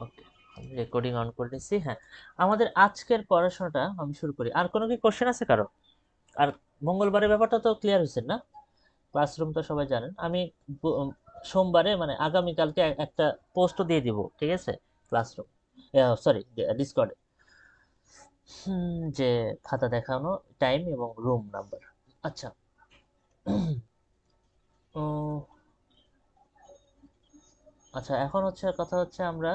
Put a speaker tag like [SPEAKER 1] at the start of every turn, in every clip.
[SPEAKER 1] ওকে, আমি recording on করে নিচ্ছি। হ্যাঁ, আমাদের আজকের পড়াশোনাটা আমি শুরু করি। আর কোনো কি কোশ্চেন আছে কারো? আর মঙ্গলবারের ব্যাপারটা তো ক্লিয়ার হয়েছে না? ক্লাসরুম তো সবাই জানেন। আমি সোমবারে মানে আগামীকালকে একটা পোস্টও দিয়ে দিব, ঠিক আছে? ক্লাসরুম, সরি, ডিসকর্ডে, যে খাতা দেখানো টাইম এবং রুম নাম্বার। আচ্ছা। উম, আচ্ছা, এখন হচ্ছে কথা হচ্ছে আমরা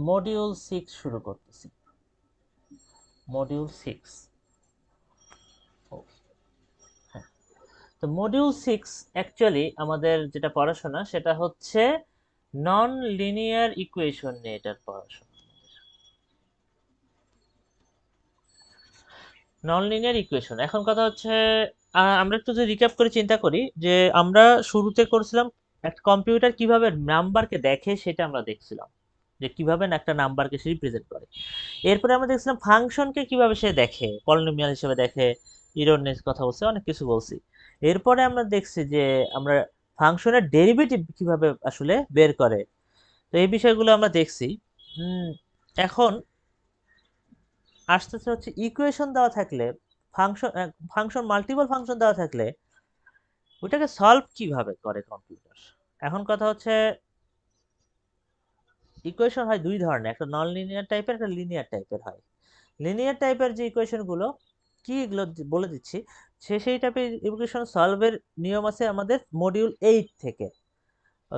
[SPEAKER 1] মডিউল 6 শুরু করতেছি। মডিউল 6। হ্যাঁ, তো মডিউল 6 অ্যাকচুয়ালি আমাদের যেটা পড়াশোনা সেটা হচ্ছে নন লিনিয়ার ইকুয়েশন নিয়ে এটার পড়াশোনা। নন লিনিয়ার ইকুয়েশন, এখন কথা হচ্ছে আমরা একটু যদি রিক্যাপ করে চিন্তা করি যে আমরা শুরুতে করছিলাম একটা কম্পিউটার কিভাবে নাম্বারকে দেখে সেটা আমরা দেখছিলাম, যে কিভাবে না একটা নাম্বারকে সে রিপ্রেজেন্ট করে। এরপরে আমরা দেখছিলাম ফাংশনকে কিভাবে সে দেখে, পলিনোমিয়াল হিসেবে দেখে, ইরোনেস কথা বলছে, অনেক কিছু বলছি। এরপরে আমরা দেখছি যে আমরা ফাংশনের ডেরিভেটিভ কিভাবে আসলে বের করে। তো এই বিষয়গুলো আমরা দেখছি। উম, এখন আসতেছে হচ্ছে ইকুয়েশন দেওয়া থাকলে, ফাংশন ফাংশন মাল্টিপল ফাংশন দেওয়া থাকলে ওইটাকে সলভ কিভাবে করে কম্পিউটার। এখন কথা হচ্ছে ইকুয়েশন হয় দুই ধরনের, একটা নন লিনিয়ার টাইপের, একটা লিনিয়ার টাইপের হয়। লিনিয়ার টাইপের যে ইকুয়েশনগুলো কি এগুলো বলে দিচ্ছি। সেই টাইপের ইকুয়েশন সলভের নিয়ম আছে আমাদের মডিউল 8 থেকে।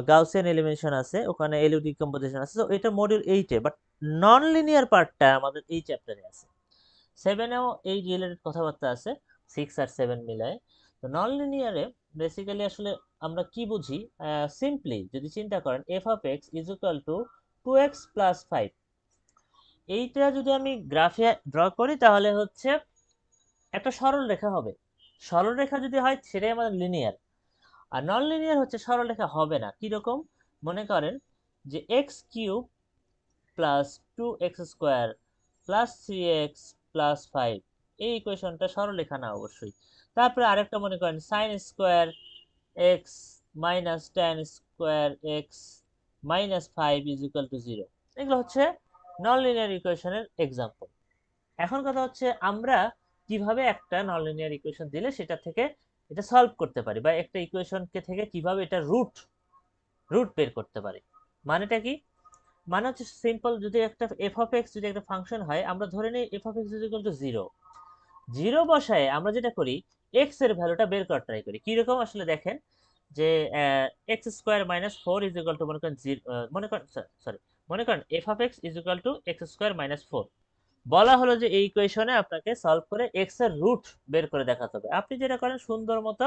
[SPEAKER 1] গাউসিয়ান এলিমিনেশন আছে, ওখানে এলইউ ডিকম্পোজিশন আছে, তো এটা module 8 A. But non linear পার্টটা আমাদের এই চ্যাপ্টারে আছে। 7 এও এই রিলেটেড কথাবার্তা আছে, 6 আর 7 মিলায়। তো নন লিনিয়ারে বেসিক্যালি আসলে আমরা কি বুঝি, সিম্পলি যদি চিন্তা করেন F of x is equal two 2x plus 5, এইটা যদি আমি গ্রাফে ড্র করি তাহলে হচ্ছে একটা সরল রেখা হবে। সরল রেখা যদি হয় সেটাই আমাদের লিনিয়ার। আর নন লিনিয়ার হচ্ছে সরল রেখা হবে না। কিরকম? মনে করেন যে x cube plus 2x² plus 3x plus 5, এই ইকুয়েশনটা সরলরেখা না অবশ্যই। তারপরে আরেকটা মনে করেন sine square x minus tan square x minus 5 is equal to 0। এগুলো হচ্ছে নন লিনিয়ার ইকুয়েশনের এক্সাম্পল। এখন কথা হচ্ছে আমরা কিভাবে একটা নন লিনিয়ার ইকুয়েশন দিলে সেটা থেকে এটা সলভ করতে পারি, বা একটা ইকুয়েশনকে থেকে কিভাবে এটা রুট রুট বের করতে পারি। মানেটা কি? মানে হচ্ছে সিম্পল, যদি একটা এফ অফ এক্স যদি একটা ফাংশন হয়, আমরা ধরে নিই F of x is equal to 0। 0 বসায় আমরা যেটা করি, এক্স এর ভ্যালুটা বের করার ট্রাই করি। কিরকম আসলে দেখেন, যে x square minus 4 is equal two মনে করেন মনে করেন, সরি, মনে করেন F of x is equal to x square minus 4। বলা হলো যে এই ইকুয়েশনে আপনাকে সলভ করে এক্স এর রুট বের করে দেখাতে হবে। আপনি যেটা করেন সুন্দর মতো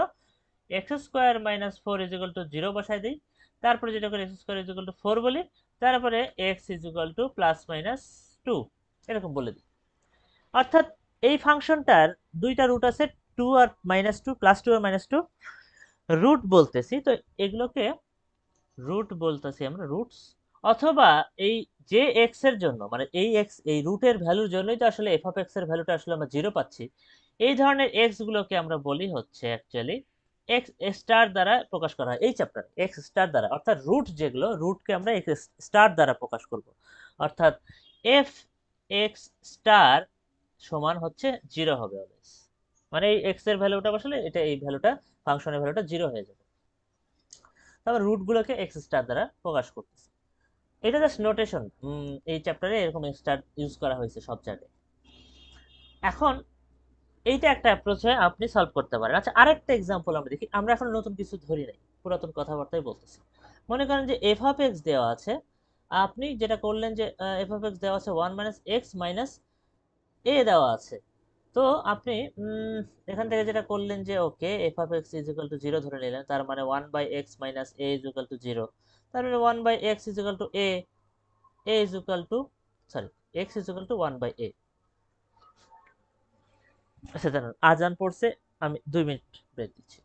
[SPEAKER 1] x square minus 4 is equal to 0 বসাই দিই। তারপরে যেটা করে x square is equal two 4 বলি। তারপরে x is equal two plus minus 2, এরকম বলে দিই। অর্থাৎ এই ফাংশনটার দুইটা রুট আছে, 2 আর -2, +2 আর -2, রুট বলতেছি তো এগুলোকে রুট বলতেছি আমরা, রুটস। অথবা এই যে এক্স এর জন্য, মানে এই এক্স এই রুটের ভ্যালুর জন্যই তো আসলে এফ অফ এক্স এর ভ্যালুটা আসলে আমরা 0 পাচ্ছি। এই ধরনের এক্স গুলোকে আমরা বলি হচ্ছে অ্যাকচুয়ালি এক্স স্টার দ্বারা প্রকাশ করা হয় এই চ্যাপ্টারে, এক্স স্টার দ্বারা। অর্থাৎ রুট যেগুলো, রুটকে আমরা এক্স স্টার দ্বারা প্রকাশ করব। অর্থাৎ এফ এক্স স্টার সমান হচ্ছে 0 হবে অলওয়েজ। মানে এই এক্স এর ভ্যালুটা আসলে এটা, এই ভ্যালুটা ফাংশনের ভ্যালুটা 0 হয়ে যাবে। তারপর রুট গুলোকে এক্স স্টার দ্বারা প্রকাশ করতেছে। এটা জাস্ট নোটেশন, এই চ্যাপ্টারে এরকম স্টার ইউজ করা হয়েছে সব জায়গায়। এখন এইটা একটা অ্যাপ্রোচ হয়ে আপনি সলভ করতে পারেন। আচ্ছা, আরেকটা এক্সাম্পল আমরা দেখি। আমরা এখন নতুন কিছু ধরি নাই, পুরাতন কথাবার্তাই বলতেছি। মনে করেন যে এফ অফ এক্স দেওয়া আছে, আপনি যেটা করলেন যে এফ অফ এক্স দেওয়া আছে 1 মাইনাস এক্স মাইনাস এ দেওয়া আছে। তো আপনি এখান থেকে যেটা করলেন যে ওকে F of x is equal to 0 ধরে নিলেন, তার মানে 1 by x minus a is equal to 0। তার মানে 1 by x is equal to a, a is equal to, sorry, x is equal to 1 by a. আচ্ছা জানেন, আজান পড়ছে, আমি 2 মিনিট ব্রেক দিচ্ছি।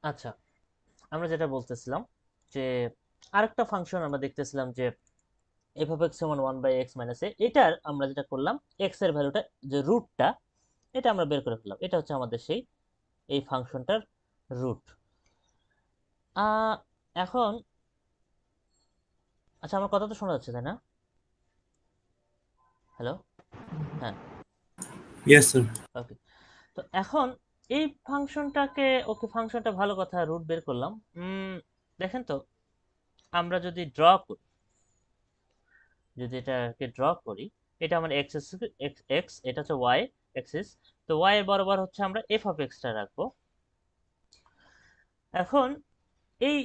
[SPEAKER 1] আচ্ছা, আমরা যেটা বলতেছিলাম যে আরেকটা ফাংশন আমরা দেখতেছিলাম যে এফ অফ এক্স সমান 1/x মাইনাস এ, এটার আমরা যেটা করলাম এক্স এর ভ্যালুটা যে রুটটা এটা আমরা বের করে ফেললাম, এটা হচ্ছে আমাদের সেই এই ফাংশনটার রুট। এখন আচ্ছা, আমার কথা তো শোনা যাচ্ছে তাই না? হ্যালো, হ্যাঁ,
[SPEAKER 2] ইয়েস স্যার।
[SPEAKER 1] ওকে। তো এখন এই ফাংশনটাকে, ওকে ফাংশনটা ভালো কথা, রুট বের করলাম। দেখেন তো, আমরা যদি ড্র করি, যদি এটাকে ড্র করি, এটা আমার এক্স এক্স, এটা হচ্ছে ওয়াই এক্সিস। তো ওয়াই এর বরাবর হচ্ছে আমরা এফ অফ এক্সটা রাখবো। এখন এই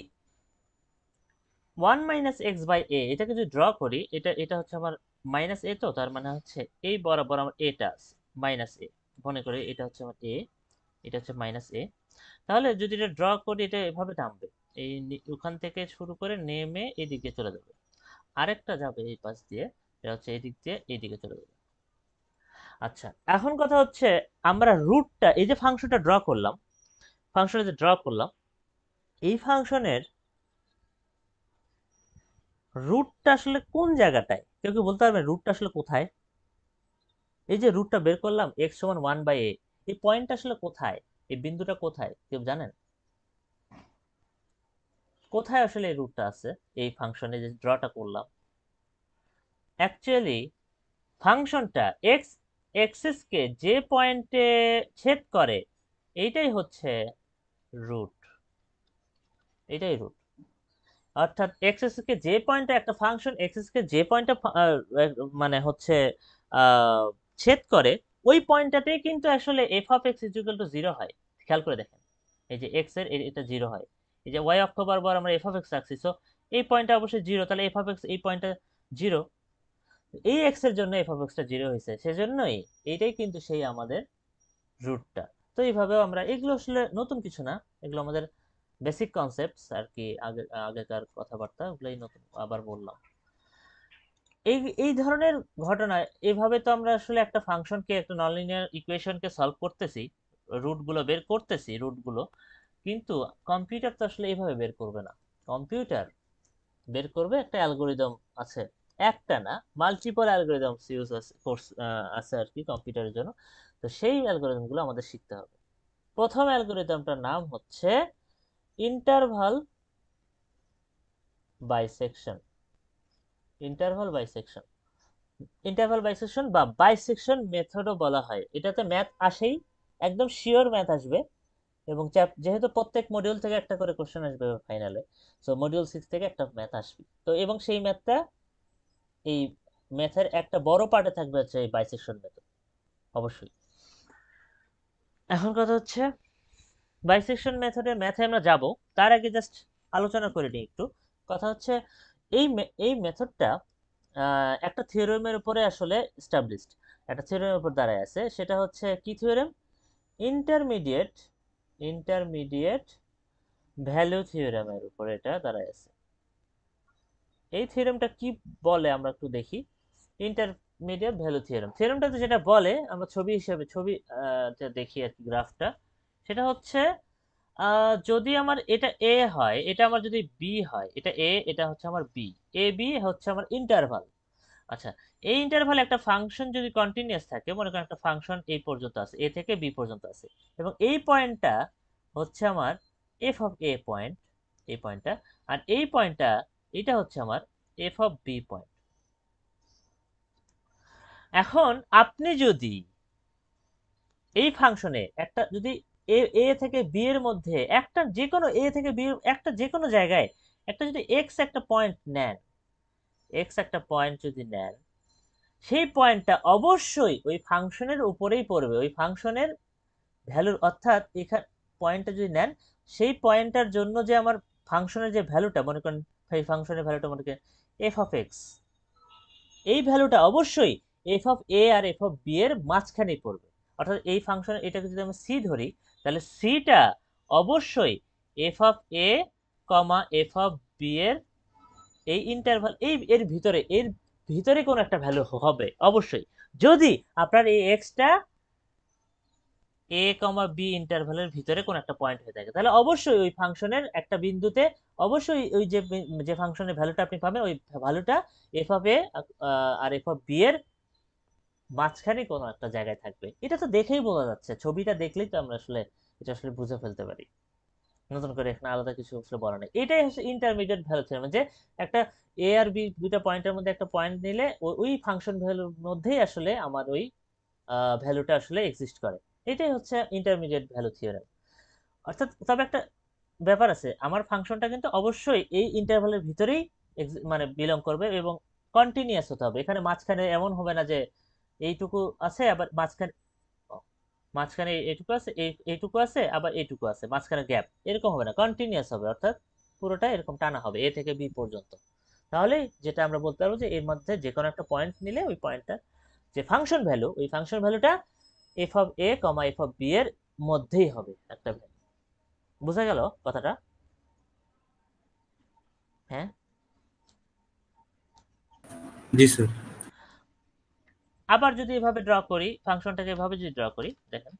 [SPEAKER 1] 1 - x/a এটাকে যদি ড্র করি, এটা এটা হচ্ছে আমার মাইনাস এ, তো তার মানে হচ্ছে এই বরাবর আমার এটা আছে মাইনাস এ, মনে করি এটা হচ্ছে আমার এ, এটা হচ্ছে মাইনাস এ। তাহলে যদি এটা ড্র করি, এটা এভাবে নামবে, এই ওখান থেকে শুরু করে নেমে এদিকে চলে যাবে, আরেকটা যাবে এই পাশ দিয়ে, এটা হচ্ছে এদিক দিয়ে এইদিকে চলে যাবে। আচ্ছা, এখন কথা হচ্ছে আমরা রুটটা, এই যে ফাংশনটা ড্র করলাম, ফাংশনে যে ড্র করলাম, এই ফাংশনের রুটটা আসলে কোন জায়গাটায়, কেউ কি বলতে পারবে রুটটা আসলে কোথায়? এই যে রুটটা বের করলাম এক্স সমান 1/a, এই পয়েন্টটা আসলে কোথায়, এই বিন্দুটা কোথায় কেউ জানেন? কোথায় আসলে এই রুটটা আছে এই ফাংশনে যে ড্রটা করলাম? অ্যাকচুয়ালি ফাংশনটা এক্স এক্সিস কে যে পয়েন্টে ছেদ করে, এইটাই হচ্ছে রুট, এটাই রুট। অর্থাৎ এক্সিস কে যে পয়েন্টে একটা ফাংশন এক্সিস কে যে পয়েন্টে মানে হচ্ছে আহ, ছেদ করে, ওই পয়েন্টটাতেই কিন্তু আসলে F of x equal to 0 হয়। খেয়াল করে দেখেন, এই যে এক্স এর এটা 0 হয়, এই যে ওয়াই অক্ষ বরাবর আমরা এফ অফ এক্স রাখছি, সো এই পয়েন্টটা অবশ্যই 0, তাহলে এফ অফ এক্স এই পয়েন্টটা 0, এই এক্স এর জন্য এফ অফ এক্সটা 0 হয়েছে, সেজন্যই এইটাই কিন্তু সেই আমাদের রুটটা। তো এইভাবেও আমরা, এগুলো আসলে নতুন কিছু না, এগুলো আমাদের বেসিক কনসেপ্টস আর কি, আগেকার কথাবার্তা, ওগুলোই নতুন আবার বললাম। এই এই ধরনের ঘটনা, এভাবে তো আমরা আসলে একটা ফাংশনকে, একটা ননলিনিয়ার ইকুয়েশনকে সলভ করতেছি, রুটগুলো বের করতেছি রুটগুলো, কিন্তু কম্পিউটার তো আসলে এইভাবে বের করবে না। কম্পিউটার বের করবে একটা অ্যালগোরিদম আছে, একটা না মাল্টিপল অ্যালগোরিদম ইউজ আছে, কোর্স আছে আর কি কম্পিউটারের জন্য। তো সেই অ্যালগোরিদমগুলো আমাদের শিখতে হবে। প্রথম অ্যালগোরিদমটার নাম হচ্ছে interval bisection. Interval bisection, interval bisection বা বাইসেকশন মেথডও বলা হয়। এটাতে ম্যাথ আসেই, একদম শিওর ম্যাথ আসবে, এবং যেহেতু প্রত্যেক মডিউল থেকে একটা করে কোশ্চেন আসবে ফাইনালে, সো মডিউল 6 থেকে একটা ম্যাথ আসবে। তো এবং সেই ম্যাথটা, এই ম্যাথের একটা বড় পার্টে থাকবে হচ্ছে এই বাইসেকশন মেথড, অবশ্যই। এখন কথা হচ্ছে বাইসেকশন মেথডে ম্যাথে আমরা যাব, তার আগে জাস্ট আলোচনা করে নিই একটু। কথা হচ্ছে এই মেথডটা একটা থিওরেমের উপরে আসলে এস্টাবলিশড, একটা থিওরেমের উপর দাঁড়ায় আছে, সেটা হচ্ছে কি থিওরেম? ইন্টারমিডিয়েট ইন্টারমিডিয়েট ভ্যালু থিওরেমের উপরে এটা দাঁড়ায় আছে। এই থিওরেমটা কি বলে আমরা একটু দেখি। ইন্টারমিডিয়েট ভ্যালু থিওরেম, থিওরেমটাতে যেটা বলে, আমরা ছবি হিসেবে দেখি আর কি, গ্রাফটা, সেটা হচ্ছে যদি আমার এটা এ হয়, এটা আমার যদি বি হয়, এটা এ, এটা হচ্ছে আমার বি, এ বি হচ্ছে আমার ইন্টারভাল। আচ্ছা, এই ইন্টারভাল একটা ফাংশন যদি কন্টিনিউয়াস থাকে, মনে করেন একটা ফাংশন এই পর্যন্ত আছে, এ থেকে বি পর্যন্ত আছে, এবং এই পয়েন্টটা হচ্ছে আমার এফ অফ এ পয়েন্ট, এই পয়েন্টটা, আর এই পয়েন্টটা, এটা হচ্ছে আমার এফ অফ বি পয়েন্ট। এখন আপনি যদি এই ফাংশনে একটা যদি এ এ থেকে বি এর মধ্যে একটা যে কোনো, এ থেকে বি একটা যে কোনো জায়গায় একটা যদি এক্স একটা পয়েন্ট নেন, এক্স একটা পয়েন্ট যদি নেন, সেই পয়েন্টটা অবশ্যই ওই ফাংশনের উপরেই পড়বে, ওই ফাংশনের ভ্যালুর, অর্থাৎ এখানে পয়েন্টটা যদি নেন, সেই পয়েন্টটার জন্য যে আমার ফাংশনের যে ভ্যালুটা, মনে করেন এই ফাংশনের ভ্যালুটা মনে করেন এফ অফ এক্স, এই ভ্যালুটা অবশ্যই এফ অফ এ আর এফ অফ বি এর মাঝখানেই পড়বে। অর্থাৎ এই ফাংশন, এটাকে যদি আমি সি ধরি, তাহলে সিটা অবশ্যই f of a comma f of b এর এই ইন্টারভাল, এর ভিতরে, এর ভিতরে কোন একটা ভ্যালু হবে অবশ্যই, যদি আপনার এই এক্সটা এ কমা বি ইন্টারভ্যালের ভিতরে কোন একটা পয়েন্ট হয়ে থাকে, তাহলে অবশ্যই ওই ফাংশনের একটা বিন্দুতে অবশ্যই ওই যে যে ফাংশনের ভ্যালুটা আপনি পাবেন ওই ভ্যালুটা এফ অফ এ আর এফ অফ বি এর মাঝখানে কোনো একটা জায়গায় থাকবে। এটা তো দেখেই বোঝা যাচ্ছে, ছবিটা দেখলেই তো আমরা আসলে এটা আসলে বুঝে ফেলতে পারি, নতুন করে এখানে আলাদা কিছু আসলে বলা নেই। এটাই হচ্ছে ইন্টারমিডিয়েট ভ্যালু থিওরেম, যে একটা এ আর বি দুইটা পয়েন্টের মধ্যে একটা পয়েন্ট নিলে ওই ফাংশন ভ্যালুর মধ্যেই আসলে আমার ওই ভ্যালুটা আসলে এক্সিস্ট করে। এটাই হচ্ছে ইন্টারমিডিয়েট ভ্যালু থিওরেম। অর্থাৎ তবে একটা ব্যাপার আছে, আমার ফাংশনটা কিন্তু অবশ্যই এই ইন্টারভ্যালের ভিতরেই মানে বিলং করবে এবং কন্টিনিউয়াস হতে হবে। এখানে মাঝখানে এমন হবে না যে এইটুকু আছে আবার মাঝখানে মাঝখানে এইটুকু আছে এইটুকু আছে আবার এইটুকু আছে, মাঝখানে গ্যাপ, এরকম হবে না, কন্টিনিউয়াস হবে। অর্থাৎ পুরোটা এরকম টানা হবে এ থেকে বি পর্যন্ত। তাহলে যেটা আমরা বলতে পারবো যে এর মধ্যে যে কোনো একটা পয়েন্ট নিলে ওই পয়েন্টটা যে ফাংশন ভ্যালু, ওই ফাংশন ভ্যালুটা f of a comma f of b এর মধ্যেই হবে একটা ভ্যালু। বোঝা গেল কথাটা? হ্যাঁ।
[SPEAKER 2] जी सर।
[SPEAKER 1] আবার যদি এভাবে ড্র করি ফাংশনটাকে, এভাবে যদি ড্র করি, দেখেন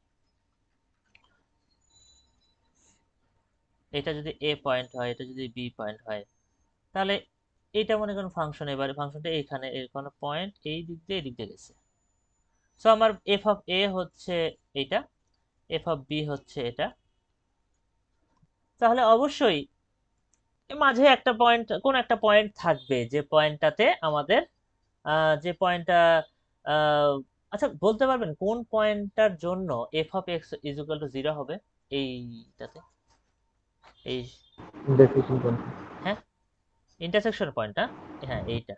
[SPEAKER 1] এটা যদি এ পয়েন্ট হয়, এটা যদি বি পয়েন্ট হয়, তাহলে এইটা মনে করেন ফাংশন, এবারে ফাংশনটা এইখানে এর কোনো পয়েন্ট এই দিক দিয়ে এদিক দিয়ে গেছে। সো আমার এফ অফ এ হচ্ছে এইটা, এফ অফ বি হচ্ছে এটা। তাহলে অবশ্যই মাঝে একটা পয়েন্ট, কোন একটা পয়েন্ট থাকবে যে পয়েন্টটাতে আমাদের যে পয়েন্টটা আচ্ছা বলতে পারবেন কোন পয়েন্টটার জন্য F of x is equal to 0 হবে? এইটাতে, এই,
[SPEAKER 3] ইন্টারসেকশন পয়েন্ট।
[SPEAKER 1] হ্যাঁ ইন্টারসেকশন পয়েন্টটা, হ্যাঁ এইটা।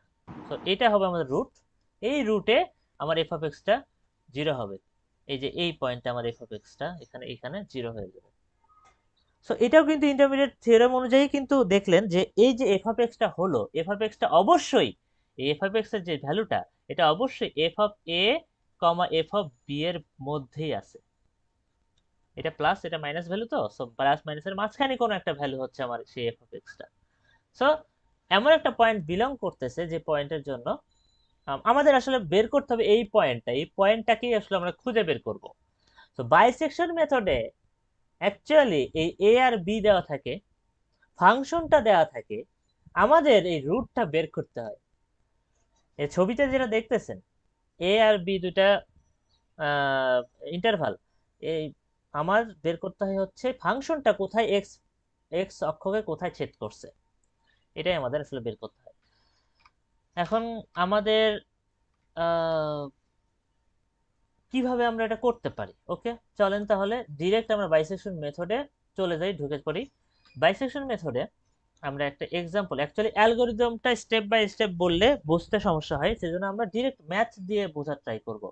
[SPEAKER 1] তো এটা হবে আমাদের রুট, এই রুটে আমার এফ অফ এক্সটা 0 হবে। এই যে এই পয়েন্টটা আমার এফ অফ এক্সটা এখানে এখানে 0 হয়ে যাবে। সো এটাও কিন্তু ইন্টারমিডিয়েট থিওরেম অনুযায়ী কিন্তু দেখলেন যে এই যে এফ অফ এক্সটা হলো, এফ অফ এক্সটা অবশ্যই এই এফ অফ এক্স এর যে ভ্যালুটা এটা অবশ্যই f of a comma f of b এর মধ্যেই আছে। এটা প্লাস এটা মাইনাস ভ্যালু, তো সো প্লাস মাইনাসের মাঝখানে কোনো একটা ভ্যালু হচ্ছে আমার সেই এফ অফ এক্সটা। সো এমন একটা পয়েন্ট বিলং করতেছে যে পয়েন্টের জন্য আমাদের আসলে বের করতে হবে এই পয়েন্টটা, এই পয়েন্টটাকেই আসলে আমরা খুঁজে বের করব। তো বাইসেকশন মেথডে অ্যাকচুয়ালি এই এ আর বি দেওয়া থাকে, ফাংশনটা দেওয়া থাকে, আমাদের এই রুটটা বের করতে হয়। এই ছবিতে যেটা দেখতেছেন এ আর বি দুটা ইন্টারভাল, এই আমার বের করতে হয় হচ্ছে ফাংশনটা কোথায় এক্স এক্স অক্ষকে কোথায় ছেদ করছে, এটাই আমাদের আসলে বের করতে হয়। এখন আমাদের কিভাবে আমরা এটা করতে পারি? ওকে, চলেন তাহলে ডিরেক্ট আমরা বাইসেকশন মেথডে চলে যাই, ঢুকে পড়ি। বাইসেকশন মেথডে আমরা একটা এক্সাম্পল, অ্যাকচুয়ালি অ্যালগোরিদমটা স্টেপ বাই স্টেপ বললে বুঝতে সমস্যা হয়, সেজন্য আমরা ডিরেক্ট ম্যাথ দিয়ে বোঝার ট্রাই করব।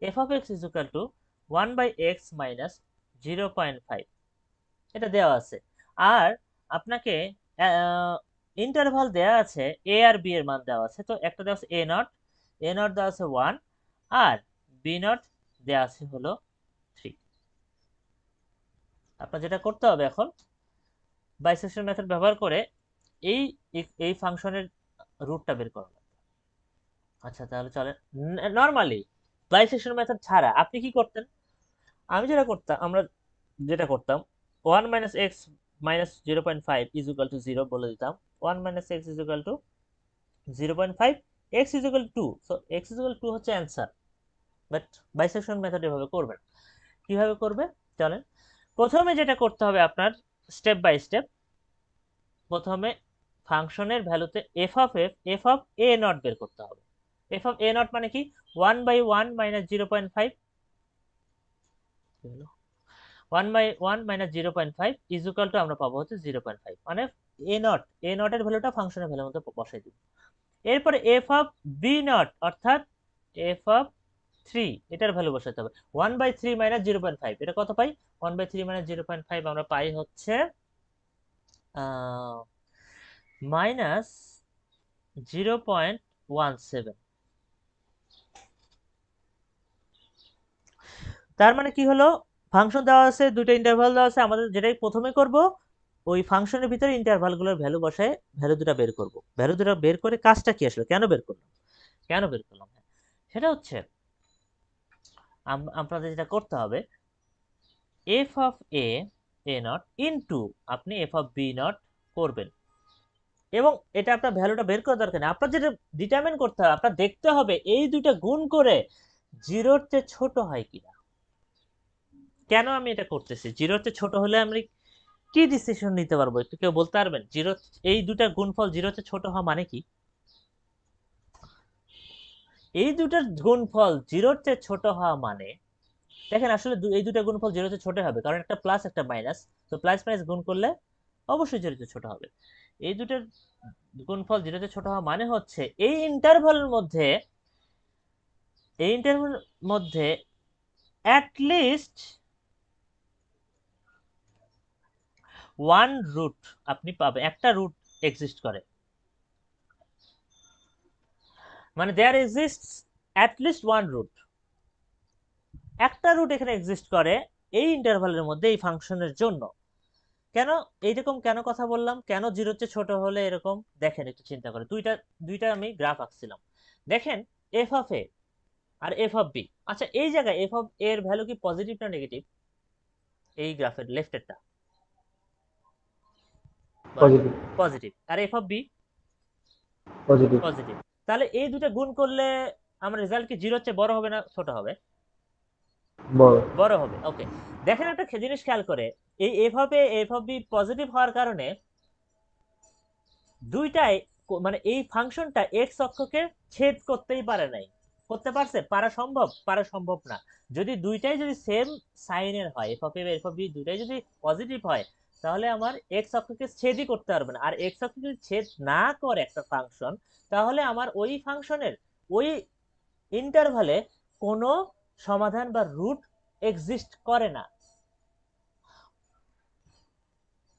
[SPEAKER 1] F of x is equal to 1/x minus 0.5, এটা দেওয়া আছে। আর আপনাকে ইন্টারভাল দেওয়া আছে, এ আর বি এর মান দেওয়া আছে। তো একটা দেওয়া আছে এ নট দেওয়া আছে 1, আর বি নট দেওয়া আছে হলো 3। আপনার যেটা করতে হবে এখন বাইসেকশন মেথড ব্যবহার করে এই এই ফাংশনের রুটটা বের করা লাগবে। আচ্ছা তাহলে চলে, নর্মালি বাইসেকশন মেথড ছাড়া আপনি কি করতেন? আমি যেটা করতাম, আমরা যেটা করতাম 1 minus x minus 0.5 is equal to 0 বলে দিতাম। 1 minus x is equal two 0.5, x is equal two 2, so x is equal two হচ্ছে অ্যান্সার। বাট বাইসেকশন মেথড এভাবে করবেন। কিভাবে করবে চলেন, প্রথমে যেটা করতে হবে আপনার স্টেপ বাই স্টেপ, প্রথমে ফাংশনের ভ্যালুতে এফ অফ এ নট বের করতে হবে। এফ অফ এ নট মানে কি 1/1 minus 0.5, 1/1 minus 0.5 is equal to আমরা পাবো হচ্ছে 0.5, মানে এ নট এর ভ্যালুটা ফাংশনের ভ্যালুর মধ্যে বসাই দিব। এরপরে এফ অফ বি নট অর্থাৎ এফ অফ 3 এটার ভ্যালু বসাতে হবে 1/3 মাইনাস 0.5, এটা কত পাই? 1/3 মাইনাস 0.5 আমরা পাই হচ্ছে মাইনাস 0.17। তার মানে কি হলো, ফাংশন দেওয়া আছে, দুটো ইন্টারভাল দেওয়া আছে, আমাদের যেটাই প্রথমে করব ওই ফাংশনের ভিতরে ইন্টারভালগুলোর ভ্যালু বসায় ভ্যালু দুটো বের করব। ভ্যালু দুটো বের করে কাজটা কি আসলে কেন বের করলাম, কেন বের করলাম, সেটা হচ্ছে আপনাদের যেটা করতে হবে F of A not into আপনি এফ অফ বি নট করবেন, এবং এটা আপনার ভ্যালুটা বের করার দরকার নেই, আপনার যেটা ডিটারমিন করতে হবে, আপনার দেখতে হবে এই দুইটা গুণ করে জিরোর চেয়ে ছোট হয় কিনা। কেন আমি এটা করতেছি? জিরোর চেয়ে ছোট হলে আমি কি ডিসিশন নিতে পারবো, একটু কেউ বলতে পারবেন? জিরো, এই দুটা গুণফল জিরোর চেয়ে ছোট হওয়া মানে কি? এই দুটার গুণফল জিরোর চেয়ে ছোট হওয়া মানে, দেখেন আসলে এই দুটা গুণফল জিরোর চেয়ে ছোট হবে, কারণ একটা প্লাস একটা মাইনাস, তো প্লাস মাইনাস গুণ করলে অবশ্যই জিরোর চেয়ে ছোট হবে। এই দুটার গুণফল জিরোর চেয়ে ছোট হওয়া মানে হচ্ছে এই ইন্টারভালের মধ্যে, এই ইন্টারভালের মধ্যে অ্যাটলিস্ট ওয়ান রুট আপনি পাবেন, একটা রুট এক্সিস্ট করে, মানে দেয়ার এক্সিস্টস অ্যাটলিস্ট ওয়ান রুট, একটা রুট এখানে এক্সিস্ট করে এই ইন্টারভালের মধ্যে এই ফাংশনের জন্য। কেন এইরকম কেন কথা বললাম, কেন জিরোর চেয়ে ছোট হলে এরকম? দেখেন একটু চিন্তা করে, দুইটা দুইটা আমি গ্রাফ আঁকছিলাম, দেখেন এফ অফ এ আর এফ অফ বি। আচ্ছা এই জায়গায় এফ অফ এর ভ্যালু কি পজিটিভ না নেগেটিভ? এই গ্রাফের লেফটেরটা
[SPEAKER 2] পজিটিভ।
[SPEAKER 1] পজিটিভ, আর F of B
[SPEAKER 2] positive.
[SPEAKER 1] Positive. তাহলে এই দুটো গুণ করলে আমার রেজাল্ট কি জিরোর চেয়ে বড় হবে না ছোট হবে?
[SPEAKER 2] বড়।
[SPEAKER 1] বড় হবে। ওকে, দেখেন একটা জিনিস খেয়াল করে, এই f of a f of B positive হওয়ার কারণে দুইটাই মানে এই ফাংশনটা এক্স অক্ষকে ছেদ করতেই পারে নাই। করতে পারছে? পারা সম্ভব? পারা সম্ভব না। যদি দুইটাই যদি সেম সাইনের হয়, F of a f of b দুইটাই যদি পজিটিভ হয়, তাহলে আমার এক্স অক্ষকে ছেদই করতে পারবে না। আর এক্স অক্ষ যদি ছেদ না করে একটা ফাংশন, তাহলে আমার ওই ফাংশনের ওই ইন্টারভালে কোনো সমাধান বা রুট এক্সিস্ট করে না।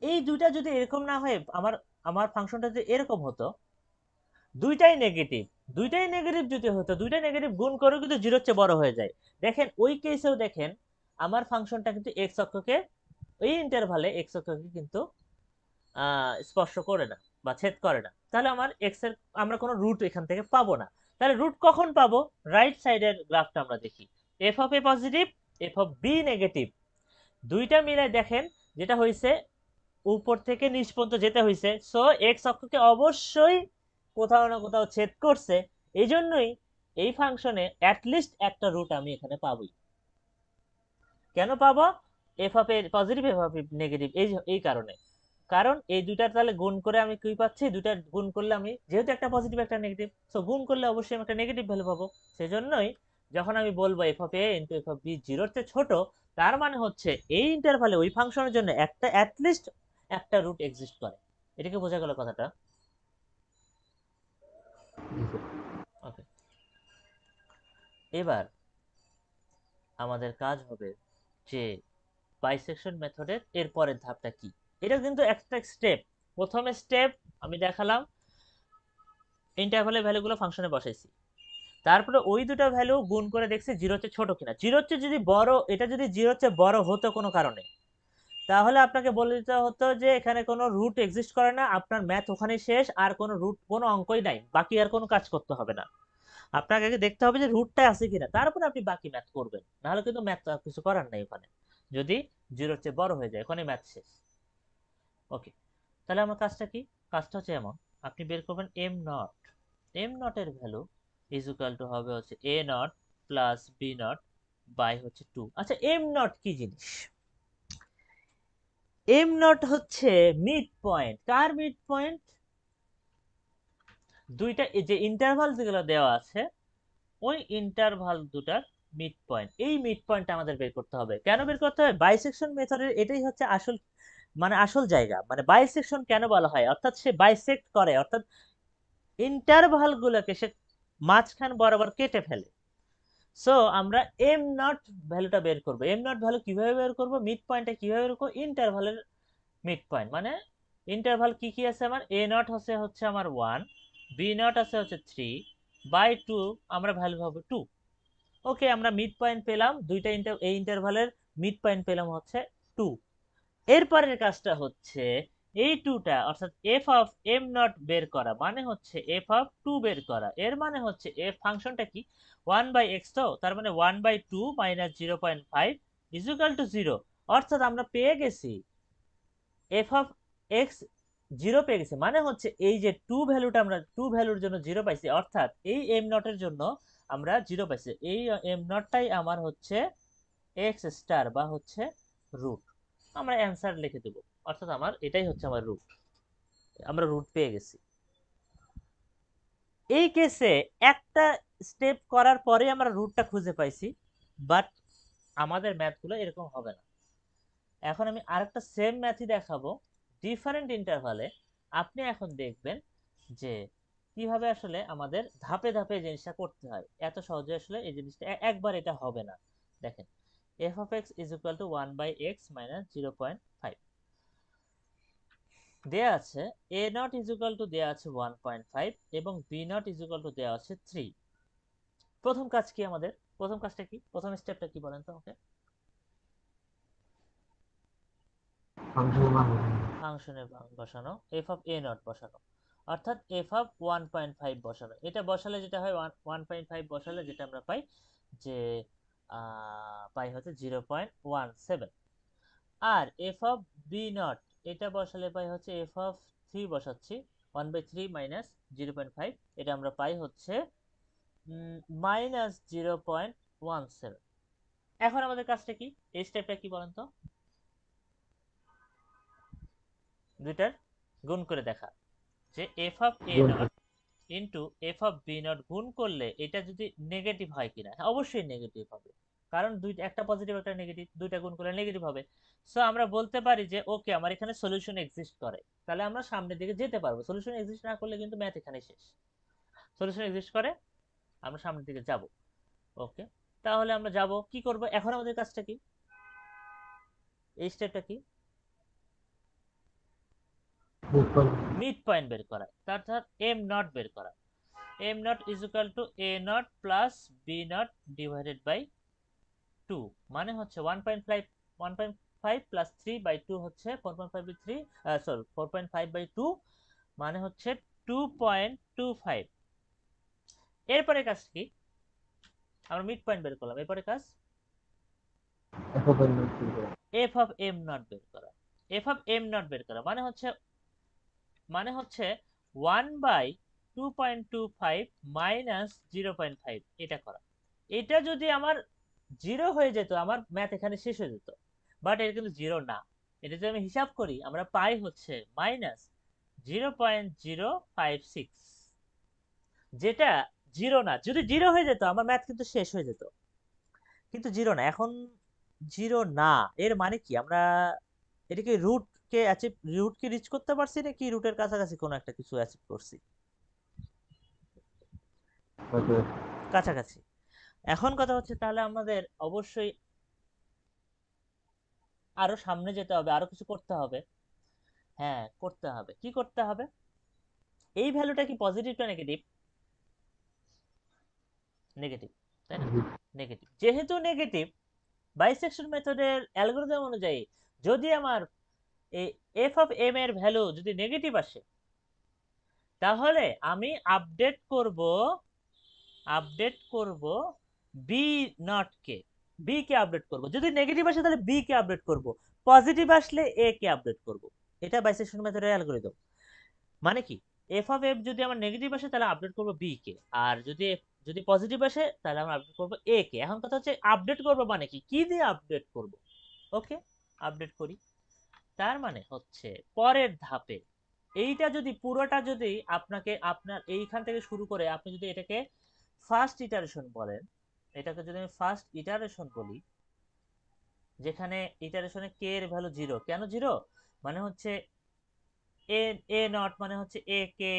[SPEAKER 1] এই দুইটা যদি এরকম না হয়, আমার আমার ফাংশনটা যদি এরকম হতো, দুইটাই নেগেটিভ, দুইটাই নেগেটিভ যদি হতো, দুইটাই নেগেটিভ গুণ করেও কিন্তু জিরোর চেয়ে বড় হয়ে যায়। দেখেন ওই কেসেও দেখেন আমার ফাংশনটা কিন্তু এক্স অক্ষকে, এই ইন্টারভালে এক্স অক্ষকে কিন্তু স্পর্শ করে না বা ছেদ করে না, তাহলে আমার এক্স এর আমরা কোনো রুট এখান থেকে পাবো না। তাহলে রুট কখন পাবো? রাইট সাইডের গ্রাফটা আমরা দেখি, f of a positive, f of b negative, দুইটা মিলে দেখেন যেটা হয়েছে, উপর থেকে নিচ পর্যন্ত যেতে হয়েছে, সো এক্স অক্ষকে অবশ্যই কোথাও না কোথাও ছেদ করছে। এই জন্যই এই ফাংশনে অ্যাটলিস্ট একটা রুট আমি এখানে পাবোই। কেন পাবো? F of a positive f of A negative, এই কারণে, কারণ এই দুইটার তাহলে গুণ করে আমি কি পাচ্ছি, দুইটা গুণ করলে আমি যেহেতু একটা পজিটিভ একটা নেগেটিভ, সো গুণ করলে অবশ্যই আমি একটা নেগেটিভ ভ্যালু পাবো। সেজন্যই যখন আমি বলবো f of a into f of b জিরোর চেয়ে ছোট, তার মানে হচ্ছে এই ইন্টারভালে ওই ফাংশনের জন্য একটা অ্যাটলিস্ট একটা রুট এক্সিস্ট করে। এটা কি বোঝা গেল কথাটা? ওকে, এবার আমাদের কাজ হবে যে বাইসেকশন মেথডের এর পরের ধাপটা কি। এটা কিন্তু একটা স্টেপ, প্রথমে স্টেপ আমি দেখালাম, ইন্টারভালের ভ্যালুগুলো ফাংশনে বসাইছি, তারপরে ওই দুটো ভ্যালু গুণ করে দেখছি জিরোর চেয়ে ছোট কিনা। জিরোর চেয়ে যদি বড়, এটা যদি জিরোর চেয়ে বড় হতো কোনো কারণে, তাহলে আপনাকে বলে দিতে হতো যে এখানে কোনো রুট এক্সিস্ট করে না, আপনার ম্যাথ ওখানে শেষ, আর কোনো রুট কোনো অঙ্কই নাই, বাকি আর কোনো কাজ করতে হবে না। আপনাকে আগে দেখতে হবে যে রুটটা আছে কিনা, তারপরে আপনি বাকি ম্যাথ করবেন, নাহলে কিন্তু ম্যাথ কিছু করার নাই ওখানে, যদি জিরোর চেয়ে বড় হয়ে যায় ওখানে ম্যাথ শেষ। ওকে, তাহলে আমার কাজটা কি? কাজটা হচ্ছে এমন, আপনি বের করবেন এম নট, এম নটের ভ্যালু ইজ ইকুয়াল টু হবে হচ্ছে A not plus B naught by হচ্ছে 2। আচ্ছা এম নট কি জিনিস? এম নট হচ্ছে মিড পয়েন্ট। কার মিড পয়েন্ট? দুইটা যে ইন্টারভাল যেগুলো দেওয়া আছে, ওই ইন্টারভাল দুটার মিড পয়েন্ট, এই মিড পয়েন্ট আমাদের বের করতে হবে। কেন বের করতে হবে? বাইসেকশন মেথডের এটাই হচ্ছে আসল, মানে আসল জায়গা, মানে বাইসেকশন কেন বলা হয়, অর্থাৎ সে বাইসেক্ট করে, অর্থাৎ ইন্টারভাল গুলোকে সে মাঝখান বরাবর কেটে ফেলে। সো আমরা এম নট ভ্যালুটা বের করবো। এম নট ভ্যালু কিভাবে বের করবো? মিড পয়েন্টটা কিভাবে বের করবো? ইন্টারভালের মিড পয়েন্ট, মানে ইন্টারভাল কি কি আছে আমার, এ নট হচ্ছে আমার 1, বি নট আছে হচ্ছে 3 বাই 2, আমরা ভ্যালু পাবো 2। ওকে, আমরা মিড পয়েন্ট পেলাম দুইটা, এই ইন্টারভালের মিড পয়েন্ট পেলাম হচ্ছে 2। এরপরের কাজটা হচ্ছে এই 2টা অর্থাৎ এফ অফ এম নট বের করা, মানে হচ্ছে এফ অফ 2 বের করা। এর মানে হচ্ছে এফ ফাংশনটা কি, 1 বাই এক্স, তো তার মানে 1 by 2 minus 0.5 is equal to 0। অর্থাৎ আমরা পেয়ে গেছি এফ অফ এক্স 0 পেয়ে গেছি, মানে হচ্ছে এই যে 2 ভ্যালুটা আমরা 2 ভ্যালুর জন্য 0 পাইছি, অর্থাৎ এই এম নটের জন্য আমরা 0 পাইছি। এই এম নটটাই আমার হচ্ছে এক্স স্টার বা হচ্ছে রুট। আমরা অ্যান্সার লিখে দেব, অর্থাৎ আমার এটাই হচ্ছে আমার রুট, আমরা রুট পেয়ে গেছি। এই কেসে একটা স্টেপ করার পরে আমরা রুটটা খুঁজে পাইছি, বাট আমাদের ম্যাথগুলো এরকম হবে না। এখন আমি আরেকটা সেম ম্যাথই দেখাবো ডিফারেন্ট ইন্টারভালে। আপনি এখন দেখবেন যে কিভাবে আসলে আমাদের ধাপে ধাপে এই জিনিসটা করতে হয়। এত সহজে আসলে এই জিনিসটা একবার এটা হবে না। দেখেন, F of x is equal to 1/x minus 0.5 দেয়া আছে, a nought is equal to দেয়া আছে 1.5 এবং b nought is equal to দেয়া আছে 3। প্রথম কাজ কি আমাদের? প্রথম কাজটা কি? প্রথম স্টেপটা কি বলেন তো ওকে?
[SPEAKER 2] ফাংশনের মান বসানো।
[SPEAKER 1] ফাংশনে বসানো, এফ অফ এ নট বসানো, অর্থাৎ এফ অফ 1.5 বসানো। এটা বসালে যেটা হয় 1.5 বসালে যেটা আমরা পাই যে পাই হচ্ছে 0.17। আর এফ অফ বি নট এটা বসালে পাই হচ্ছে এফ অফ 3 বসাচ্ছি 1/3 মাইনাস 0.5, এটা আমরা পাই হচ্ছে -0.17। এখন আমাদের কাজটা কি? এই স্টেপটা কি বলেন তো? দুইটার গুণ করে দেখা, যে এফ অফ এ
[SPEAKER 2] গুণ
[SPEAKER 1] nought into f of b nought গুণ করলে এটা যদি নেগেটিভ হয় কিনা। হ্যাঁ, অবশ্যই নেগেটিভ হবে, কারণ দুইটা, একটা পজিটিভ একটা নেগেটিভ, দুইটা গুণ করলে নেগেটিভ হবে। সো আমরা বলতে পারি যে ওকে, আমার এখানে সলিউশন এক্সিস্ট করে, তাহলে আমরা সামনের দিকে যেতে পারবো। সলিউশন এক্সিস্ট না করলে কিন্তু ম্যাথ এখানে শেষ। সলিউশন এক্সিস্ট করে, আমরা সামনের দিকে যাব। ওকে, তাহলে আমরা যাব, কি করব এখন? আমাদের কাজটা কি? এই স্টেপটা কি? মিড পয়েন্ট বের করা, অর্থাৎ এম নট বের করা। M nought is equal to a not plus B nought divided by 2, মানে হচ্ছে 1.5 প্লাস 3/2 হচ্ছে 4.5/3, সরি 4.5/2, মানে হচ্ছে 2.25। এরপরে কাজ কি? আমরা মিড পয়েন্ট বের করলাম, এরপরে কাজ এফ অফ এম নট বের করা। এফ অফ এম নট বের করা মানে হচ্ছে 1/2.25 মাইনাস 0.5 এটা করা। এটা যদি আমার 0 হয়ে যেত, আমার ম্যাথ এখানে শেষ হয়ে যেত, বাট এটা কিন্তু 0 না। এটা যদি আমি হিসাব করি, আমরা পাই হচ্ছে -0.056, যেটা 0 না। যদি 0 হয়ে যেত আমার ম্যাথ কিন্তু শেষ হয়ে যেত, কিন্তু 0 না। এখন 0 না, এর মানে কি? আমরা এটাকে রুটকে রিচ করতে পারছি নাকি রুটের কাছাকাছি কোনো একটা কিছু অ্যাচিভ করছি? কাছাকাছি। এখন কথা হচ্ছে, তাহলে আমাদের অবশ্যই আরো সামনে যেতে হবে, আরো কিছু করতে হবে। হ্যাঁ, করতে হবে। কি করতে হবে? এই ভ্যালুটা কি পজিটিভ না নেগেটিভ? নেগেটিভ, তাই না? নেগেটিভ, যেহেতু নেগেটিভ, বাইসেকশন মেথডের অ্যালগরিদম অনুযায়ী যদি আমার এই এফ অফ এম এর ভ্যালু যদি নেগেটিভ আসে, তাহলে আমি আপডেট করব বি নট কে, বি কে আপডেট করব। যদি নেগেটিভ আসে তাহলে বি কে আপডেট করব, পজিটিভ আসলে এ কে আপডেট করব। এটা বাইসেকশন মেথডের অ্যালগরিদম। মানে কি? এফ অফ এফ যদি আমার নেগেটিভ আসে তাহলে আপডেট করব বি কে, আর যদি পজিটিভ আসে তাহলে আমরা আপডেট করব এ কে। এখন কথা হচ্ছে আপডেট করব মানে কি, কি দিয়ে আপডেট করব? ওকে, আপডেট করি। তার মানে হচ্ছে পরের ধাপে এইটা যদি পুরোটা যদি আপনার এইখান থেকে শুরু করে আপনি যদি এটাকে ফার্স্ট ইটারেশন বলেন, এটাকে যদি আমি ফার্স্ট ইটারেশন বলি, যেখানে ইটারেশনে কে এর ভ্যালু 0। কেন 0? মানে হচ্ছে এ এ নট মানে হচ্ছে এ কে,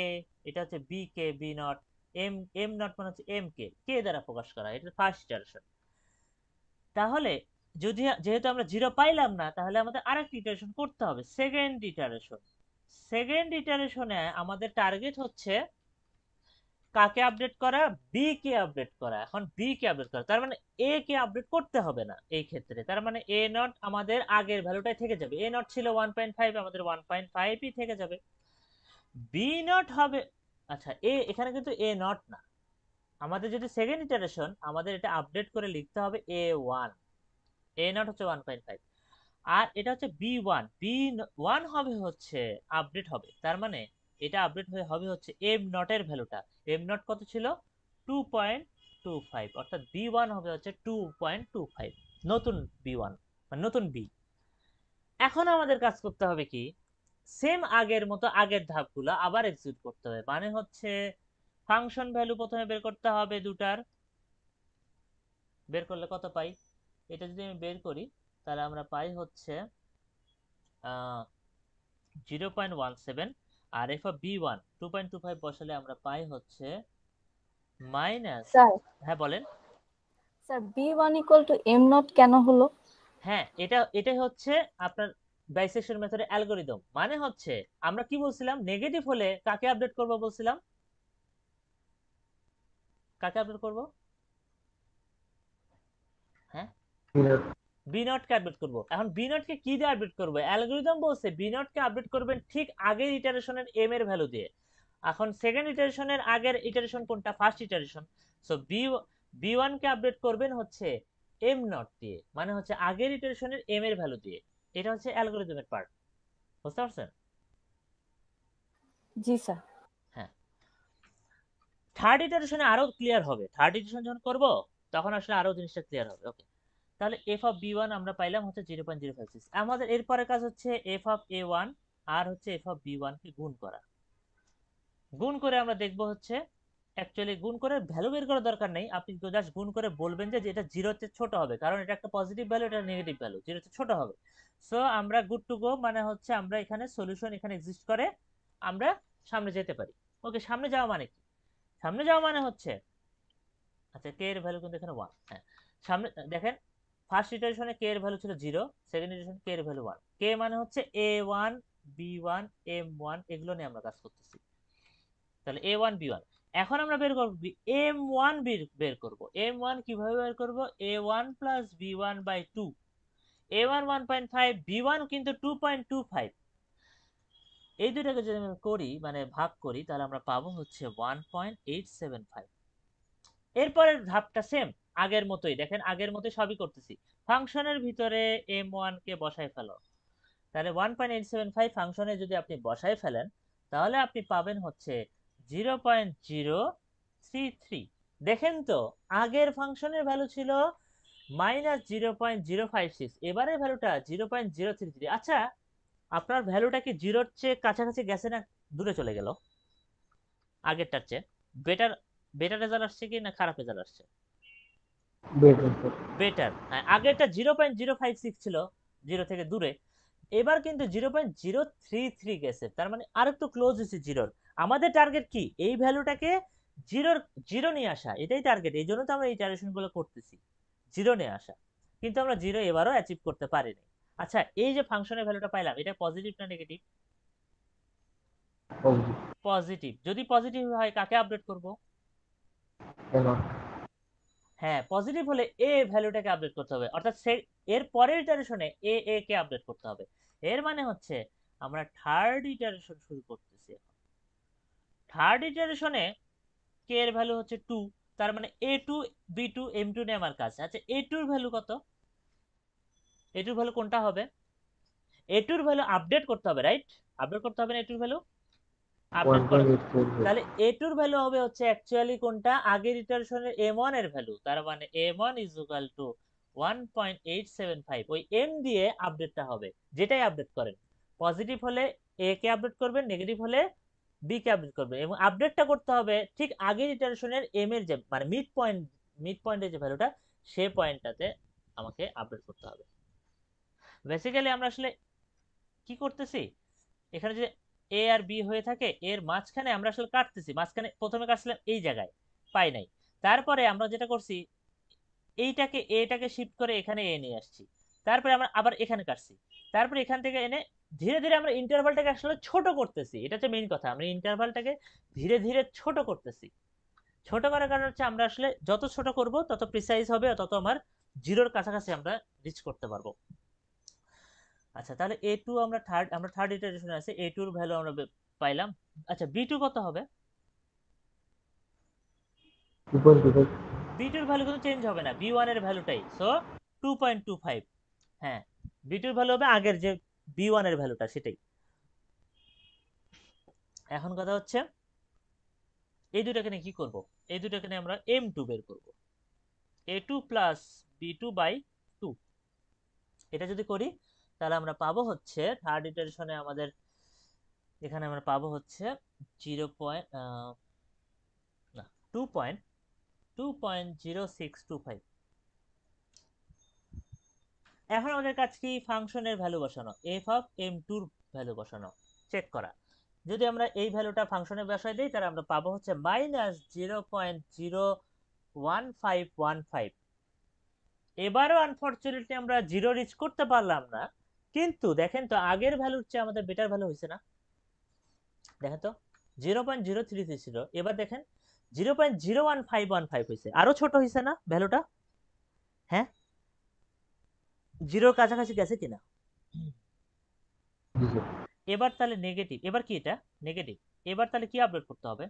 [SPEAKER 1] এটা হচ্ছে বি কে b nought, m m nought মানে হচ্ছে এম কে কে দ্বারা প্রকাশ করা, এটা ফার্স্ট ইটারেশন। তাহলে যেহেতু আমরা 0 পাইলাম না, তাহলে আমাদের আরেকটা ইটারেশন করতে হবে, সেকেন্ড ইটারেশন। সেকেন্ড ইটারেশনে আমাদের টার্গেট হচ্ছে কাকে আপডেট করা? বি কে আপডেট করা। এখন বি কে আপডেট করা, তার মানে এ কে আপডেট করতে হবে না এই ক্ষেত্রে। তার মানে এ নট আমাদের আগের ভ্যালুটাই থেকে যাবে। এ নট ছিল 1.5, আমাদের 1.5ই থেকে যাবে। বি নট হবে, আচ্ছা এখানে কিন্তু এ নট না, আমাদের যদি সেকেন্ড ইটারেশন, আমাদের এটা আপডেট করে লিখতে হবে এ ওয়ান। এ নট হচ্ছে 1.5। আর এটা হচ্ছে বি ওয়ান হবে হচ্ছে আপডেট হবে, তার মানে এটা আপডেট হয়ে হবে হচ্ছে এম নট এর ভ্যালুটা। এম নট কত ছিল? 2.25, অর্থাৎ বি ওয়ান হবে হচ্ছে 2.25, নতুন বি ওয়ান মানে নতুন বি। এখন আমাদের কাজ করতে হবে কি, সেম আগের মতো আগের ধাপগুলো আবার এক্সিকিউট করতে হবে, মানে হচ্ছে ফাংশন ভ্যালু প্রথমে বের করতে হবে দুটার। বের করলে কত পাই? এটা যদি আমি বের করি তাহলে আমরা পাই হচ্ছে 0.17, আর এফ অফ বি ওয়ান 2.25 বসালে আমরা পাই হচ্ছে মাইনাস।
[SPEAKER 3] স্যার
[SPEAKER 1] হ্যাঁ বলেন।
[SPEAKER 3] Sir B1 equal to M not কেন হলো?
[SPEAKER 1] হ্যাঁ, এটাই হচ্ছে আপনার বাইসেকশন মেথডের অ্যালগরিদম। মানে হচ্ছে আমরা কি বলছিলাম, নেগেটিভ হলে কাকে আপডেট করব বলছিলাম? কাকে আপডেট করব? হ্যাঁ, বি নট কে আপডেট করব। এখন বি নট কে কি দিয়ে আপডেট করব? অ্যালগরিদম বলছে বি নট কে আপডেট করবেন ঠিক আগের ইটারেশনের এম এর ভ্যালু দিয়ে। এখন সেকেন্ড ইটারেশনের আগের ইটারেশন কোনটা? First iteration. So B one কে আপডেট করবেন হচ্ছে এম নট দিয়ে, মানে হচ্ছে আগের ইটারেশনের এম এর ভ্যালু দিয়ে। এটা হচ্ছে অ্যালগরিদমের পার্ট, বুঝতে পারছেন?
[SPEAKER 3] জি স্যার।
[SPEAKER 1] হ্যাঁ, থার্ড ইটারেশনে আরো ক্লিয়ার হবে। থার্ড ইটারেশন যখন করব তখন আসলে আরো জিনিসটা ক্লিয়ার হবে। ওকে, তাহলে এফ অফ বি ওয়ান আমরা পাইলাম হচ্ছে 0.056। আমাদের এরপরে কাজ হচ্ছে এফ অফ এ ওয়ান আর হচ্ছে এফ অফ বি ওয়ান কে গুণ করা। গুণ করে আমরা দেখব হচ্ছে, অ্যাকচুয়ালি গুণ করে ভ্যালু বের করার দরকার নেই, আপনি জাস্ট গুণ করে বলবেন যে এটা জিরোতে ছোট হবে, কারণ এটা একটা পজিটিভ ভ্যালু, এটা নেগেটিভ ভ্যালু, জিরোতে ছোট হবে। সো আমরা গুড টু গো, মানে হচ্ছে আমরা এখানে সলিউশন এখানে এক্সিস্ট করে, আমরা সামনে যেতে পারি। ওকে, সামনে যাওয়া মানে কি? সামনে যাওয়া মানে হচ্ছে, আচ্ছা কে এর ভ্যালু কিন্তু এখানে 1। হ্যাঁ, সামনে দেখেন, ফার্স্ট ইটারেশনে কে এর ভ্যালু ছিল 0, সেকেন্ড ইটারেশনে কে এর ভ্যালু 1। কে মানে হচ্ছে a1 b1 m1, এগুলো নিয়ে আমরা কাজ করতেছি। তাহলে a1 b1, এখন আমরা বের করব m1 বের করব। m1 কিভাবে বের করব? a1 plus b1 by 2। a1 1.5, b1 কিন্তু 2.25। এই দুটাকে যদি আমরা করি মানে ভাগ করি তাহলে আমরা পাবো হচ্ছে 1.875। এরপরের ধাপটা সেম আগের মতোই, দেখেন আগের মতোই সবই করতেছি। ফাংশনের ভিতরে m1 কে বসায় ফেলো, তাহলে 1.875 ফাংশনে যদি আপনি বসায় ফেলেন তাহলে আপনি পাবেন হচ্ছে 0.033। দেখেন তো, আগের ফাংশনের ভ্যালু ছিল -0.056, এবারে ভ্যালুটা 0.033। আচ্ছা, আপনার ভ্যালুটা কি জিরোর চেয়ে কাছাকাছি গেছে না দূরে চলে গেল আগেরটার চেয়ে? বেটার বেটার রেজাল্ট আসছে কি না খারাপ রেজাল্ট আসছে? বেটার। হ্যাঁ, আগেরটা 0.056 ছিল জিরো থেকে দূরে, এবার কিন্তু 0.033 গেছে, তার মানে আরেকটু ক্লোজ হয়েছে জিরোর। আমাদের টার্গেট কি? এই ভ্যালুটাকে জিরো নিয়ে আসা, এটাই টার্গেট। এই জন্য তো আমরা এই ইটারেশন গুলো করতেছি, জিরো নিয়ে আসা। কিন্তু আমরা জিরো এবারও অ্যাচিভ করতে পারিনি। আচ্ছা, এই যে ফাংশনের ভ্যালুটা পাইলাম, এটা পজিটিভ না নেগেটিভ? পজিটিভ। যদি পজিটিভ হয় কাকে আপডেট করব? হ্যাঁ, পজিটিভ হলে এ ভ্যালুটাকে আপডেট করতে হবে, অর্থাৎ এর পরের ইটারেশনে এ কে আপডেট করতে হবে। এর মানে হচ্ছে আমরা থার্ড ইটারেশন শুরু করতেছি। থার্ড ইটারেশনে কে এর ভ্যালু হচ্ছে 2, তার মানে a2 b2 m2 নিয়ে আমার কাছে। আচ্ছা, a2 এর ভ্যালু কত? a2 এর ভ্যালু কোনটা হবে? a2 এর ভ্যালু আপডেট করতে হবে, রাইট? আপডেট করতে হবে না a2 এর ভ্যালু? আপডেট করে, তাহলে a2 এর ভ্যালু হবে হচ্ছে অ্যাকচুয়ালি কোনটা? আগের ইটারেশনের m1 এর ভ্যালু, তার মানে m1 ইজ ইকুয়াল টু 1.875। ওই m দিয়ে আপডেটটা হবে, যেটাই আপডেট করেন। পজিটিভ হলে a কে আপডেট করবেন, নেগেটিভ হলে বি কে আপডেট করবেন, এবং আপডেটটা করতে হবে ঠিক আগের ইটারেশনের m এর যে মানে মিড পয়েন্টের যে ভ্যালুটা, সে পয়েন্টটাতে আমাকে আপডেট করতে হবে। বেসিক্যালি আমরা আসলে কি করতেছি, এখানে যে এ আর বি হয়ে থাকে এর মাঝখানে আমরা আসলে কাটতেছি, মাঝখানে প্রথমে কাটছিলাম এই জায়গায়, পাই নাই। তারপরে আমরা যেটা করছি, এটাকে শিফট করে এখানে এ নিয়ে আসছি, তারপরে আমরা আবার এখানে কাটছি, তারপরে এখান থেকে এনে ধীরে ধীরে আমরা ইন্টারভালটাকে আসলে ছোট করতেছি। এটা হচ্ছে মেইন কথা, আমরা ইন্টারভালটাকে ধীরে ধীরে ছোট করতেছি। ছোট করার কারণ হচ্ছে আমরা আসলে যত ছোট করব তত প্রিসাইজ হবে, তত আমার জিরোর কাছাকাছি আমরা রিচ করতে পারবো। আচ্ছা, তাহলে a2 আমরা থার্ড ইটারেশনে আছে, a2 এর ভ্যালু আমরা পাইলাম। আচ্ছা, b2 কত হবে? b2 এর ভ্যালু কিন্তু চেঞ্জ হবে না, b1 এর ভ্যালুটাই, সো 2.25। হ্যাঁ, b2 এর ভ্যালু হবে আগের যে b1 এর ভ্যালুটা সেটাই। এখন কথা হচ্ছে এই দুটাকে নিয়ে কি করব, এই দুটাকে নিয়ে আমরা m2 বের করব, a2 প্লাস b2 বাই 2। এটা যদি করি তাহলে আমরা পাবো হচ্ছে থার্ড ইটারেশনে আমাদের এখানে আমরা পাবো হচ্ছে 0. না 2.0625। এখন আমাদের কাছে কি ফাংশনের ভ্যালু বসানো, এফ অফ m2 এর ভ্যালু বসানো, চেক করা। যদি আমরা এই ভ্যালুটা ফাংশনে বসাই দিই তাহলে আমরা পাবো হচ্ছে -0.01515। এবারও আনফরচুনেটলি আমরা জিরো রিচ করতে পারলাম না, কিন্তু দেখেন তো আগের ভ্যালুর চেয়ে আমাদের বেটার ভ্যালু হয়েছে না? দেখেন তো 0.033 ছিল, এবার দেখেন 0.01515 হয়েছে, আরো ছোট হয়েছে না ভ্যালুটা? হ্যাঁ, জিরোর কাছাকাছি গেছে কিনা?
[SPEAKER 2] জি স্যার।
[SPEAKER 1] এবার তাহলে নেগেটিভ, এবার কি এটা নেগেটিভ, এবার তাহলে কি আপডেট করতে হবে,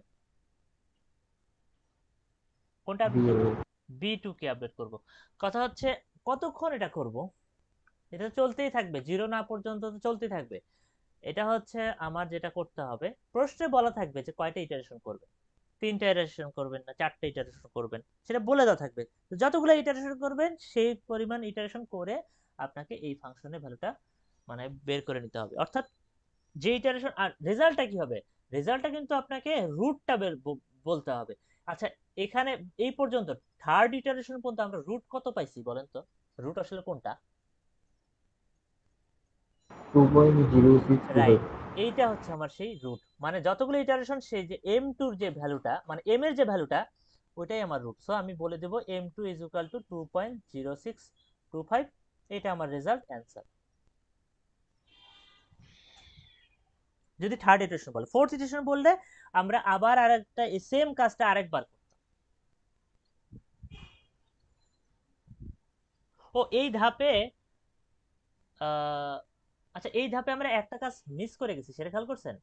[SPEAKER 1] কোনটা আপডেট করব? b2 কে আপডেট করব। কথা হচ্ছে কতক্ষণ এটা করব, এটা চলতেই থাকবে, জিরো না পর্যন্ত তো চলতেই থাকবে। এটা হচ্ছে আমার যেটা করতে হবে, প্রশ্নে বলা থাকবে যে কয়টা ইটারেশন করবে, 3টা ইটারেশন করবেন না 4টা ইটারেশন করবেন, সেটা বলে দেওয়া থাকবে। তো যতগুলো ইটারেশন করবেন সেই পরিমাণ ইটারেশন করে আপনাকে এই ফাংশনের ভ্যালুটা মানে বের করে নিতে হবে। অর্থাৎ যে ইটারেশন, আর রেজাল্টটা কি হবে, রেজাল্টটা কিন্তু আপনাকে রুটটা বলতে হবে। আচ্ছা, এখানে এই পর্যন্ত থার্ড ইটারেশন পর্যন্ত আমরা রুট কত পাইছি বলেন তো, রুট আসলে কোনটা?
[SPEAKER 2] 2.0625।
[SPEAKER 1] রাইট, এইটা হচ্ছে আমার সেই রুট, মানে যতগুলো ইটারেশন সেই যে m2 এর যে ভ্যালুটা মানে m এর যে ভ্যালুটা ওইটাই আমার রুট। সো আমি বলে দেব m2 ইজ ইকুয়াল টু 2.0625। এটা আমার রেজাল্ট অ্যান্সার। যদি থার্ড ইটারেশন বলে, ফোর্থ ইটারেশন বললে আমরা আবার আরেকটা সেম কাজটা আরেকবার করতাম। ও এই ধাপে আচ্ছা এই ধাপে আমরা একটা কাজ মিস করে গেছি, সেটা খেয়াল করছেন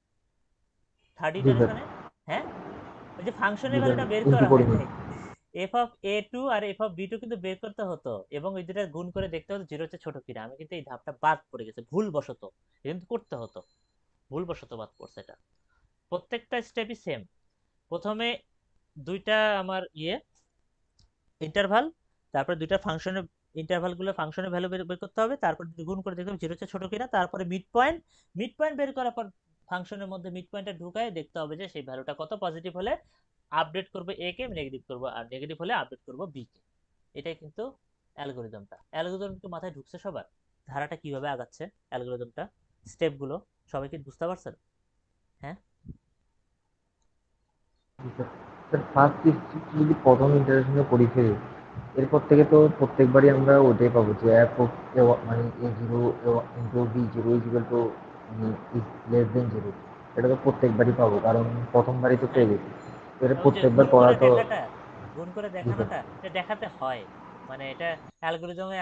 [SPEAKER 1] থার্ড
[SPEAKER 2] জি স্যার।
[SPEAKER 1] ইটারেশনে? হ্যাঁ, ওই যে
[SPEAKER 2] জি
[SPEAKER 1] ফাংশনের
[SPEAKER 2] স্যার,
[SPEAKER 1] ভ্যালুটা বের
[SPEAKER 2] ইনটু
[SPEAKER 1] করা হয়
[SPEAKER 2] করিনি।
[SPEAKER 1] নাই, এফ অফ a2 আর এফ অফ b2 কিন্তু বের করতে হতো এবং ওই দুটা গুণ করে দেখতে হতো জিরো হচ্ছে ছোট কিনা। আমি কিন্তু এই ধাপটা বাদ পড়ে গেছে ভুল বশত, কিন্তু করতে হতো, ভুল বশত বাদ পড়ছে। এটা প্রত্যেকটা স্টেপই সেম। প্রথমে দুইটা আমার ইন্টারভাল, তারপরে দুইটা ফাংশনের ইন্টারভালগুলো ফাংশনের ভ্যালু বের করতে হবে, তারপর গুণ করে দেখতে হবে জিরো হচ্ছে ছোট কিনা, তারপরে মিড পয়েন্ট, মিড পয়েন্ট বের করার পর ফাংশনের মধ্যে মিড পয়েন্টটা ঢুকায় দেখতে হবে যে সেই ভ্যালুটা কত, পজিটিভ হলে আপডেট করব এ কে, নেগেটিভ করব, আর নেগেটিভ হলে আপডেট করব বি কে। এটাই কিন্তু অ্যালগোরিদমটা। অ্যালগোরিদম কি মাথায় ঢুকছে সবার, ধারাটা কিভাবে আগাচ্ছে অ্যালগোরিদমটা, স্টেপগুলো সবাই কি বুঝতে পারছেন? হ্যাঁ,
[SPEAKER 2] জি স্যার। স্যার ফার্স্ট যদি প্রথম ইন্টারেকশনে করি ফেলি, এরপর থেকে তো প্রত্যেকবারই আমরা ওটাই পাবো যে এফ অফ মানে a0 into b0 is equal two মানে ইজ লেস দেন 0। এটা তো প্রত্যেকবারই পাবো কারণ প্রথমবারই তো
[SPEAKER 1] হ্যাঁ,
[SPEAKER 2] পেয়ে গেছি। তো এটা
[SPEAKER 1] ওই যে
[SPEAKER 2] প্রত্যেকবার
[SPEAKER 1] গুণ
[SPEAKER 2] করা
[SPEAKER 1] করে
[SPEAKER 2] তো।
[SPEAKER 1] দেখাটা, গুণ করে
[SPEAKER 2] জি স্যার।
[SPEAKER 1] দেখানোটা এটা দেখাতে হয়, মানে এটা অ্যালগোরিদমে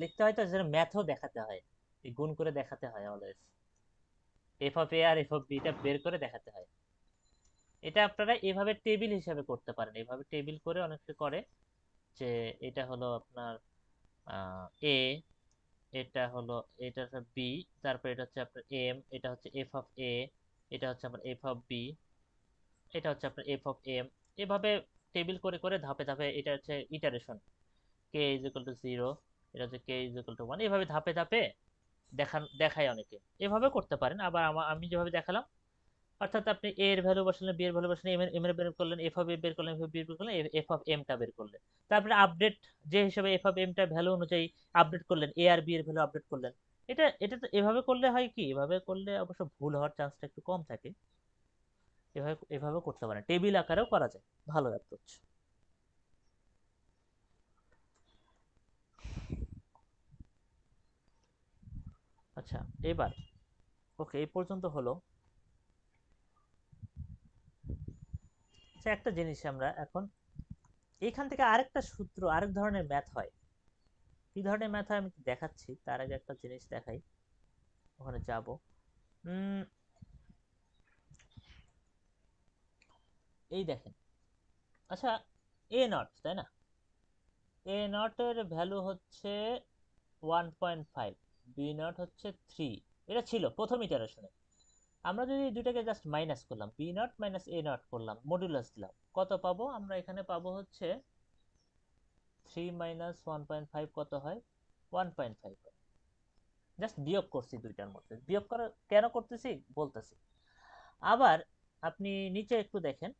[SPEAKER 1] লিখতে হয় তো, যেন ম্যাথও দেখাতে হয়, এই গুণ করে দেখাতে হয় অলওয়েজ, এফ অফ এ আর এফ অফ বি টা বের করে দেখাতে হয়। এটা আপনারা এভাবে টেবিল হিসাবে করতে পারেন, এভাবে টেবিল করে অনেকে করে যে এটা হলো আপনার এ, এটা হলো, এটা হচ্ছে বি, তারপর এটা হচ্ছে আপনার এম, এটা হচ্ছে এফ অফ এ, এটা হচ্ছে আপনার এফ অফ বি, এটা হচ্ছে আপনার এফ অফ এম। এভাবে টেবিল করে করে ধাপে ধাপে, এটা হচ্ছে iteration, K is equal to 0, এটা হচ্ছে কে ইজ ইকুয়াল টু 1, এভাবে ধাপে ধাপে দেখায় অনেকে, এভাবে করতে পারেন। আবার আমি যেভাবে দেখালাম, অর্থাৎ আপনি এ এর ভ্যালু বসালেন, বি এর ভ্যালু বসালেন, এম এর বের করলেন, এফ অফ এ বের করলেন, এফ অফ বি বের করলেন, এফ অফ এম টা বের করলেন, তারপরে আপডেট যে হিসাবে এফ অফ এম টা ভ্যালু অনুযায়ী আপডেট করলেন, এ আর বি এর ভ্যালু আপডেট করলেন। এটা তো এভাবে করলে হয় কি, এভাবে করলে অবশ্য ভুল হওয়ার চান্সটা একটু কম থাকে। এভাবে এভাবে করতে পারেন, টেবিল আকারেও করা যায়, ভালো অ্যাপ্রোচ। আচ্ছা, এবার ওকে এই পর্যন্ত হলো। আচ্ছা, একটা জিনিস আমরা এখন এইখান থেকে আরেকটা সূত্র, আরেক ধরনের ম্যাথ হয়। কি ধরনের ম্যাথ হয় আমি দেখাচ্ছি, তার আগে একটা জিনিস দেখাই, ওখানে যাব। উম এই দেখেন, আচ্ছা এ নট তাই না, এ নট এর ভ্যালু হচ্ছে 1.5, বি নট হচ্ছে 3, এটা ছিল প্রথম ইটারেশনে। আমরা যদি দুটাকে জাস্ট মাইনাস করলাম, b not minus A nought করলাম, মডুলাস দিলাম, কত পাবো আমরা এখানে? পাবো হচ্ছে 3 মাইনাস 1.5 কত হয়? 1.5। জাস্ট বিয়োগ করছি দুইটার মধ্যে। বিয়োগ করা কেন করতেছি বলতেছি। আবার আপনি নিচে একটু দেখেন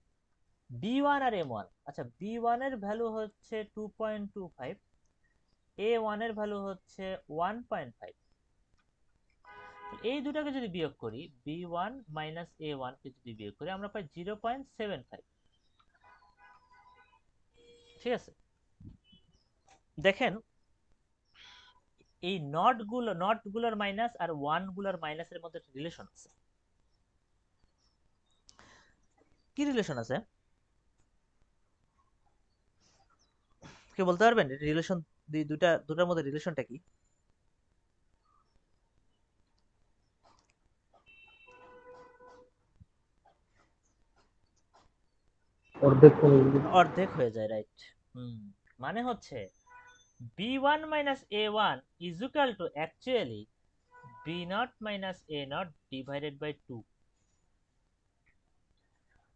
[SPEAKER 1] বি ওয়ান আর এম ওয়ান। আচ্ছা, বি ওয়ান এর ভ্যালু হচ্ছে 2.25, এ ওয়ান এর ভ্যালু হচ্ছে 1.5। এই দুটাকে যদি বিয়োগ করি, B one minus a one কে যদি বিয়োগ করি, আমরা পাই 0.75। ঠিক আছে, দেখেন এই নট গুলোর মাইনাস আর ওয়ান গুলোর মাইনাসের মধ্যে রিলেশন আছে। কি রিলেশন আছে কে বলতে পারবেন? রিলেশন দুটার মধ্যে রিলেশনটা কি?
[SPEAKER 2] অর্ধেক
[SPEAKER 1] অর্ধেক হয়ে যায়, রাইট। মানে হচ্ছে b one minus a one is equal to actually B not minus A not divided by 2।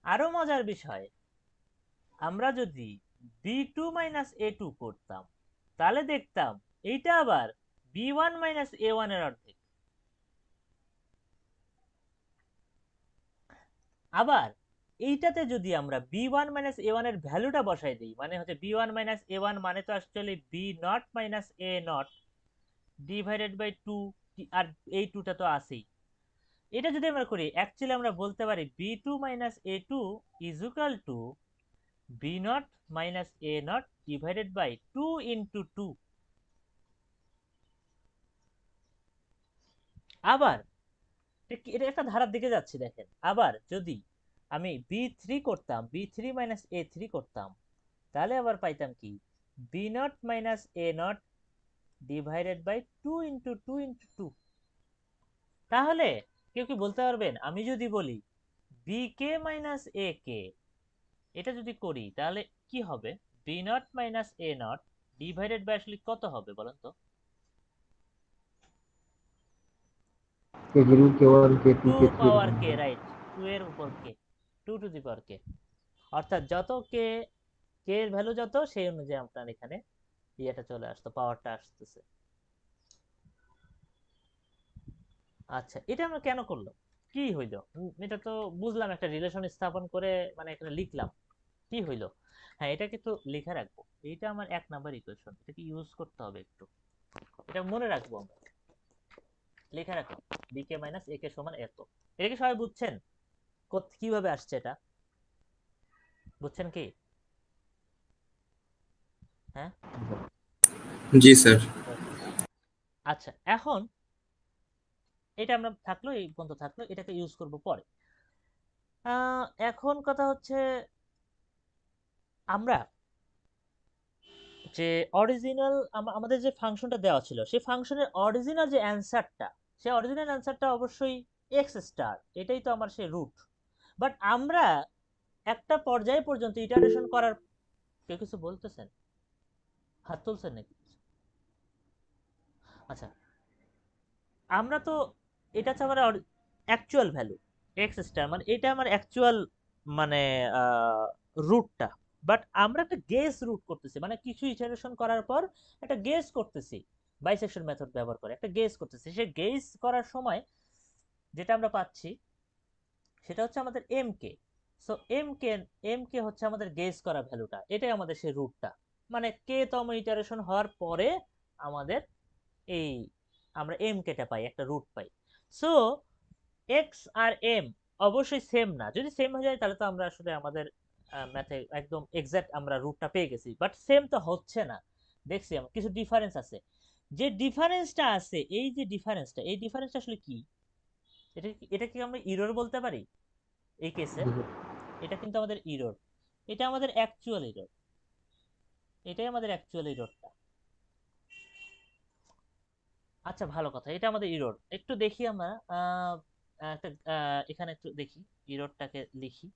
[SPEAKER 1] আরো মজার বিষয়, আমরা যদি b two minus a two করতাম তাহলে দেখতাম এইটা আবার b one minus a one এর অর্ধেক। আবার এইটাতে যদি আমরা b one minus a one এর ভ্যালুটা বসাই দিই, মানে হচ্ছে b one minus a one মানে তো actually B not minus A not divided by 2, আর এই 2টা তো আছেই। এটা যদি আমরা করি, অ্যাকচুয়ালি আমরা বলতে পারি b two minus a two is equal to b not minus A not divided by 2 into 2। আবার এটা একটা ধারার দিকে যাচ্ছে, দেখেন। আবার যদি আমি বি থ্রি করতাম, b three minus a three করতাম, তাহলে আবার পাইতাম কি? B not minus A not divided by 2 into 2 into 2। তাহলে কেউ কি বলতে পারবেন, আমি যদি বলি বি কে মাইনাস এ কে, এটা যদি করি তাহলে কি হবে? B not minus A not divided by আসলে কত হবে বলেন তো?
[SPEAKER 2] K zero k one k two
[SPEAKER 1] 2
[SPEAKER 2] k three
[SPEAKER 1] power
[SPEAKER 2] এরকম
[SPEAKER 1] কে,
[SPEAKER 2] হবে।
[SPEAKER 1] রাইট। 2 এর উপর কে, 2 টু দি পাওয়ার কে। অর্থাৎ যত কে, কে এর ভ্যালু যত, সেই অনুযায়ী আপনার এখানে ইয়েটা চলে আসতো, পাওয়ারটা আসতেছে। আচ্ছা, এটা আমরা কেন করলাম? কি হইলো? এটা তো বুঝলাম, একটা রিলেশন স্থাপন করে মানে এখানে লিখলাম, কি হইলো? হ্যাঁ, এটা কিন্তু লিখে রাখবো। এইটা আমার 1 নাম্বার ইকুয়েশন, এটাকে ইউজ করতে হবে একটু, এটা মনে রাখবো আমরা। লিখে রাখলাম বিকে মাইনাস এ কে সমান এত। এটা কি সবাই বুঝছেন কিভাবে আসছে এটা? বুঝছেন কি? হ্যাঁ,
[SPEAKER 4] জি স্যার।
[SPEAKER 1] ওকে। আচ্ছা, এখন এটা আমরা থাকলো, এই পর্যন্ত থাকলো, এটাকে ইউজ করব পরে। এখন কথা হচ্ছে আমরা যে অরিজিনাল আমাদের যে ফাংশনটা দেওয়া ছিল, সেই ফাংশনের অরিজিনাল যে অ্যান্সারটা, সেই অরিজিনাল অ্যান্সারটা অবশ্যই এক্স স্টার, এটাই তো আমার সেই রুট। বাট আমরা একটা পর্যায় পর্যন্ত ইটারেশন করার, কেউ কিছু বলতেছেন? হাত তুলছেন নাকি? আচ্ছা, আমরা তো এটা হচ্ছে আমার অ্যাকচুয়াল ভ্যালু এক্স স্টার, মানে এটা আমার অ্যাকচুয়াল মানে রুটটা। বাট আমরা একটা গেস রুট করতেছি, মানে কিছু ইটারেশন করার পর একটা গেস করতেছি, বাইসেকশন মেথড ব্যবহার করে একটা গেস করতেছি। সে গেস করার সময় যেটা আমরা পাচ্ছি সেটা হচ্ছে আমাদের m k. So m k হচ্ছে আমাদের গেস করা ভ্যালুটা, এটাই আমাদের সেই রুটটা। মানে কে তম ইটারেশন হওয়ার পরে আমাদের এই আমরা এম কেটা পাই, একটা রুট পাই। সো এক্স আর এম অবশ্যই সেম না। যদি সেম হয়ে যায় তাহলে তো আমরা আসলে আমাদের ম্যাথে একদম এক্সাক্ট আমরা রুটটা পেয়ে গেছি, বাট সেম তো হচ্ছে না। দেখছি আমরা কিছু ডিফারেন্স আছে। যে ডিফারেন্সটা আছে, এই যে ডিফারেন্সটা, এই ডিফারেন্সটা আসলে কি? এটা কি আমরা ইরর বলতে পারি এই কেসে? এটা কিন্তু আমাদের ইরর, এটা আমাদের অ্যাকচুয়াল ইরর, এটাই আমাদের অ্যাকচুয়াল ইররটা। আচ্ছা, ভালো কথা, এটা আমাদের ইরর। একটু দেখি আমরা একটা এখানে একটু দেখি, ইররটাকে লিখি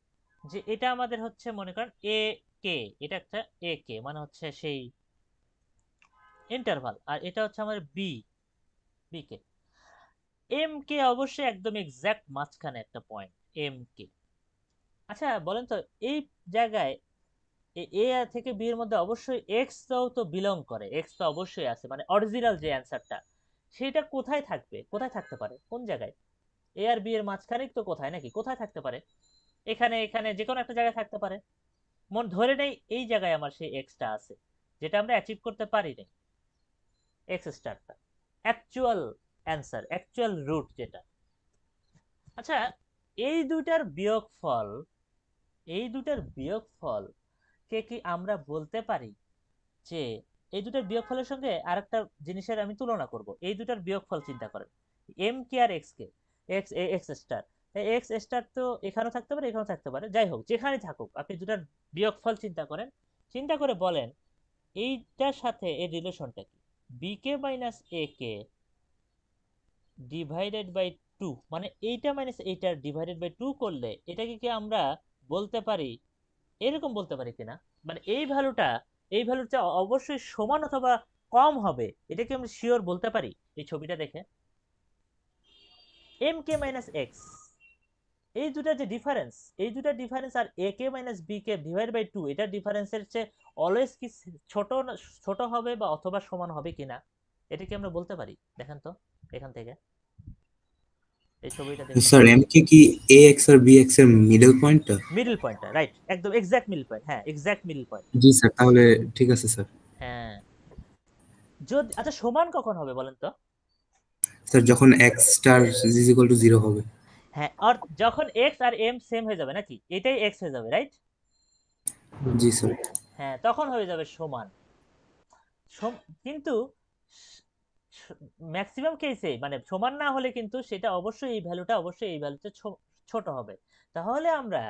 [SPEAKER 1] যে এটা আমাদের হচ্ছে মনে করেন এ কে, এটা একটা এ কে মানে হচ্ছে সেই ইন্টারভাল, আর এটা হচ্ছে আমাদের বি বি কে। এম কে অবশ্যই একদম এক্সাক্ট মাঝখানে একটা পয়েন্ট এম কে। আচ্ছা বলেন তো এই জায়গায় এ থেকে বি এর মধ্যে অবশ্যই এক্স তো বিলং করে, এক্স তো অবশ্যই আছে, মানে অরিজিনাল যে অ্যান্সারটা সেটা কোথায় থাকবে, কোথায় থাকতে পারে, কোন জায়গায়? এ আর বি এর মাঝখানেই তো, কোথায় নাকি, কোথায় থাকতে পারে? এখানে এখানে যে কোনো একটা জায়গায় থাকতে পারে। মন ধরে নেই এই জায়গায় আমার সেই এক্সটা আছে, যেটা আমরা অ্যাচিভ করতে পারি নাই, এক্স স্টারটা অ্যাকচুয়াল অ্যান্সার, অ্যাকচুয়াল রুট যেটা। আচ্ছা এই দুইটার বিয়োগফল, এই দুটার বিয়োগফল কে কি আমরা বলতে পারি যে এই দুটার বিয়োগফলের সঙ্গে আরেকটা জিনিসের আমি তুলনা করব, এই দুটার বিয়োগফল চিন্তা করেন, এম কে আর X K, X X star, X star তো এখানেও থাকতে পারে এখানেও থাকতে পারে, যাই হোক যেখানেই থাকুক আপনি দুটার বিয়োগফল চিন্তা করেন, চিন্তা করে বলেন এইটার সাথে এর রিলেশনটা কি? B k minus a k divided by 2, মানে এইটা মাইনাস এইটার ডিভাইডেড বাই 2 করলে এটাকে কি আমরা বলতে পারি, এরকম বলতে পারি কিনা, মানে এই ভ্যালুটা এই ভ্যালুটা অবশ্যই সমান অথবা কম হবে, এটা কি আমরা শিওর বলতে পারি এই ছবিটা দেখে? এম কে মাইনাস এক্স, এই দুটা যে ডিফারেন্স, এই দুটা ডিফারেন্স আর a k minus b k divide by 2 এটা ডিফারেন্সের চেয়ে অলওয়েজ কি ছোট ছোট হবে বা অথবা সমান হবে কিনা, এটা কি আমরা বলতে পারি? দেখেন তো এখান থেকে এই ছবিটা দেখুন,
[SPEAKER 4] স্যার এম কে কি এ এক্স আর বি এক্স এর মিডল পয়েন্টটা?
[SPEAKER 1] মিডল পয়েন্টটা রাইট, একদম এক্সাক্ট মিডল পয়েন্ট, হ্যাঁ এক্সাক্ট মিডল পয়েন্ট।
[SPEAKER 4] জি স্যার, তাহলে ঠিক আছে স্যার।
[SPEAKER 1] হ্যাঁ যদি আচ্ছা সমান কখন হবে বলেন তো?
[SPEAKER 4] স্যার যখন x star is equal to 0 হবে।
[SPEAKER 1] হ্যাঁ আর যখন এক্স আর এম সেম হয়ে যাবে নাকি, এটাই এক্স হয়ে যাবে রাইট?
[SPEAKER 4] জি স্যার।
[SPEAKER 1] হ্যাঁ তখন হয়ে যাবে সমান। কিন্তু ম্যাক্সিমাম কেসে মানে সমান না হলে কিন্তু সেটা অবশ্যই এই ভ্যালুটা অবশ্যই এই ভ্যালুতে ছোট হবে। তাহলে আমরা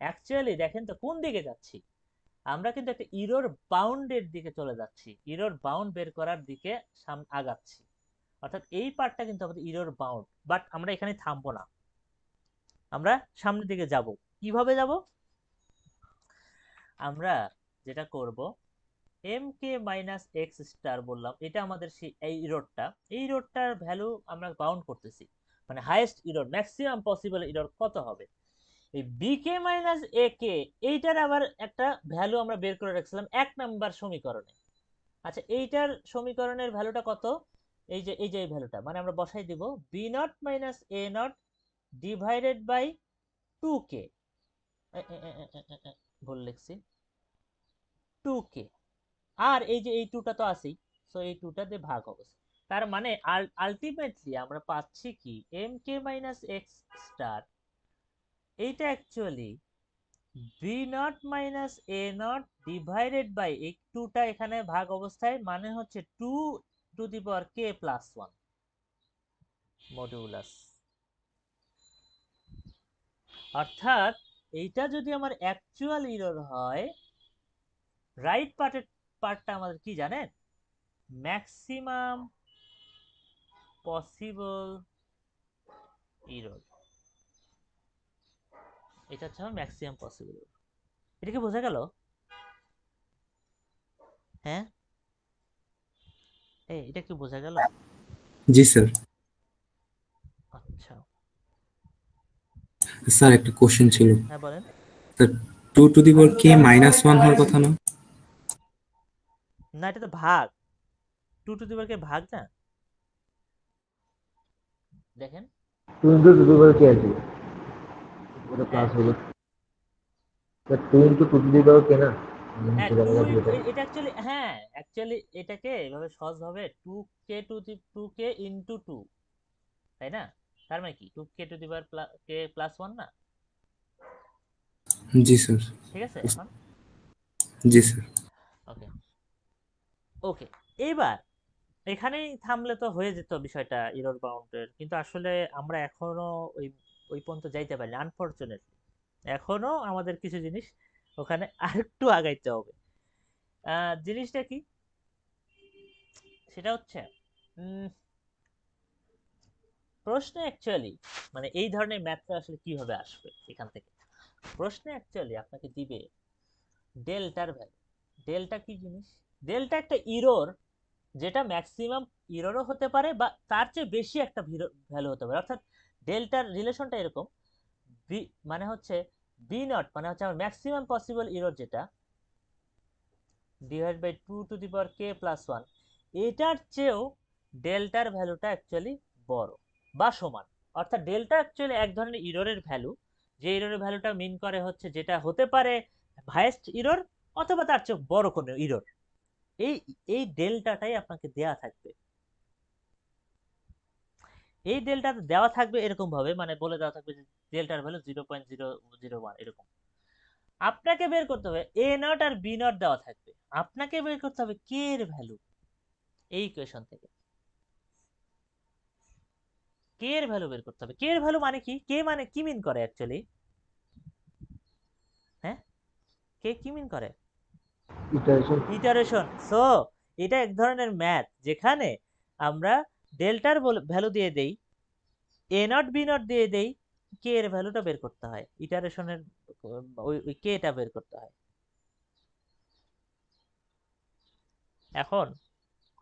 [SPEAKER 1] অ্যাকচুয়ালি দেখেন তো কোন দিকে যাচ্ছি, আমরা কিন্তু একটা ইরর বাউন্ডের দিকে চলে যাচ্ছি, ইরর বাউন্ড বের করার দিকে আগাচ্ছি, অর্থাৎ এই পার্টটা কিন্তু আমাদের ইরর বাউন্ড, বাট আমরা এখানে থামবো না, আমরা সামনের দিকে যাব। কিভাবে যাব? আমরা যেটা করব এম কে মাইনাস এক্স স্টার বললাম, এটা আমাদের সেই এই রোডটার ভ্যালু আমরা বাউন্ড করতেছি, মানে highest error maximum possible error কত হবে, এই বি কে মাইনাস এ কে এইটার আবার একটা ভ্যালু আমরা বের করে রাখছিলাম 1 নাম্বার সমীকরণে। আচ্ছা এইটার সমীকরণের ভ্যালুটা কত? এই যে এই ভ্যালুটা মানে আমরা বসাই দিব b not minus A not divided by 2k, ভুল লিখছি, 2k, আর এই যে এই 2টা তো আছেই, সো এই 2টা দিয়ে ভাগ হবে, তার মানে আলটিমেটলি আমরা পাচ্ছি কি এম কে মাইনাস এক্স স্টার, এইটা actually B not minus A not divided by এই 2টা এখানে ভাগ অবস্থায়, মানে হচ্ছে 2 to the power K plus 1 modulus. অর্থাৎ এইটা যদি আমার অ্যাকচুয়াল ইরর হয়, রাইট পার্টটা আমাদের কি জানেন? ম্যাক্সিমাম পসিবল ইরর, এটা হচ্ছে আমার ম্যাক্সিমাম পসিবল। এটা কি বোঝা গেল? হ্যাঁ এটা কি বোঝা গেল?
[SPEAKER 4] জি স্যার।
[SPEAKER 1] আচ্ছা
[SPEAKER 4] স্যার একটা কোশ্চেন ছিল।
[SPEAKER 1] হ্যাঁ বলেন।
[SPEAKER 4] Sir 2 to the power K minus 1 হওয়ার কথা না?
[SPEAKER 1] না এটা তো ভাগ, 2 টু দি পাওয়ার কে ভাগ না, দেখেন
[SPEAKER 2] 2 ইন্টু 2 টু দি পাওয়ার কে আছে, ওটা প্লাস হলো 2 ইন্টু 2 টু দি পাওয়ার কে না,
[SPEAKER 1] হ্যাঁ
[SPEAKER 2] বোঝা
[SPEAKER 1] 2
[SPEAKER 2] গেল যেটা।
[SPEAKER 1] এটা অ্যাকচুয়ালি, হ্যাঁ অ্যাকচুয়ালি এটাকে এভাবে সহজভাবে 2k ইনটু 2, তাই না? তার মানে কি 2k two the power K plus 1 না?
[SPEAKER 4] জি স্যার।
[SPEAKER 1] ঠিক আছে এখন?
[SPEAKER 4] জি স্যার।
[SPEAKER 1] ওকে ওকে, এইবার এখানেই থামলে তো হয়ে যেত বিষয়টা ইরর বাউন্ডের, কিন্তু আসলে আমরা এখনো ওই ওই পর্যন্ত যাইতে পারি আনফরচুনেটলি, এখনো আমাদের কিছু জিনিস ওখানে আরেকটু আগাইতে হবে। জিনিসটা কি সেটা হচ্ছে প্রশ্নে অ্যাকচুয়ালি মানে এই ধরনের ম্যাথটা আসলে কিভাবে আসবে এখান থেকে, প্রশ্নে অ্যাকচুয়ালি আপনাকে দিবে ডেল্টার ভ্যালু। ডেল্টা কি জিনিস? ডেল্টা একটা ইরর যেটা ম্যাক্সিমাম ইররও হতে পারে বা তার চেয়ে বেশি একটা ভ্যালু হতে পারে। অর্থাৎ ডেল্টার রিলেশনটা এরকম, বি মানে হচ্ছে বি নট মানে হচ্ছে আমার ম্যাক্সিমাম পসিবল ইরর যেটা, ডিভাইড বাই 2k+1, এটার চেয়েও ডেল্টার ভ্যালুটা অ্যাকচুয়ালি বড় বা সমান। অর্থাৎ ডেল্টা অ্যাকচুয়ালি এক ধরনের ইররের ভ্যালু, যে ইররের ভ্যালুটা মিন করে হচ্ছে যেটা হতে পারে হাইয়েস্ট ইরর অথবা তার চেয়ে বড় কোনো ইরর। এই এই ডেল্টাটাই আপনাকে দেয়া থাকবে। এই ডেল্টা দেওয়া থাকবে এরকম ভাবে, মানে বলে দেওয়া থাকবে যে ডেল্টার ভ্যালু 0.001 এরকম। আপনাকে বের করতে হবে এ নট আর বি নট দেওয়া থাকবে, আপনাকে বের করতে হবে কে এর ভ্যালু এই ইকুয়েশন থেকে। কে এর ভ্যালু বের করতে হবে। কে এর ভ্যালু মানে কি, কে মানে কি মিন করে অ্যাকচুয়ালি, হ্যাঁ কে কি মিন করে, ইটারেশন। সো এটা এক ধরনের ম্যাথ যেখানে আমরা ডেল্টার ভ্যালু দিয়ে দেই, এ নট বি নট দিয়ে দেই, কে এর ভ্যালুটা বের করতে হয়, ইটারেশনের ওই কে টা বের করতে হয়। এখন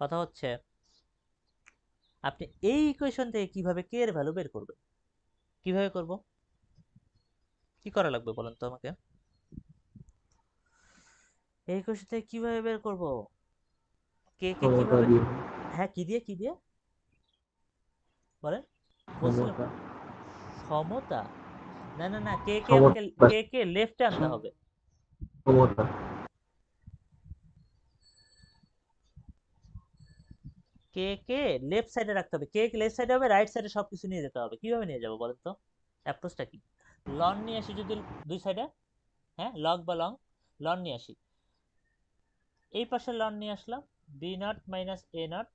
[SPEAKER 1] কথা হচ্ছে আপনি এই ইকুয়েশন থেকে কিভাবে কে এর ভ্যালু বের করবেন, কিভাবে করব, কি করা লাগবে বলেন তো আমাকে। এই ইকুয়েশন থেকে কিভাবে বের করব, কে কে কিভাবে, হ্যাঁ কি দিয়ে, কি দিয়ে বলেন, বলছিলাম না সমতা, না না না, কে কে আমাকে কে কে লেফটে আনতে হবে, কে কে লেফট সাইডে রাখতে হবে, কে কে লেফট সাইডে হবে, রাইট সাইডে সবকিছু নিয়ে যেতে হবে। কিভাবে নিয়ে যাব বলেন তো, অ্যাপ্রোচটা কি। লন নিয়ে আসি যদি দুই সাইডে, হ্যাঁ লগ বা লং, লন নিয়ে আসি, এই পাশে লন নিয়ে আসলাম, B not minus A not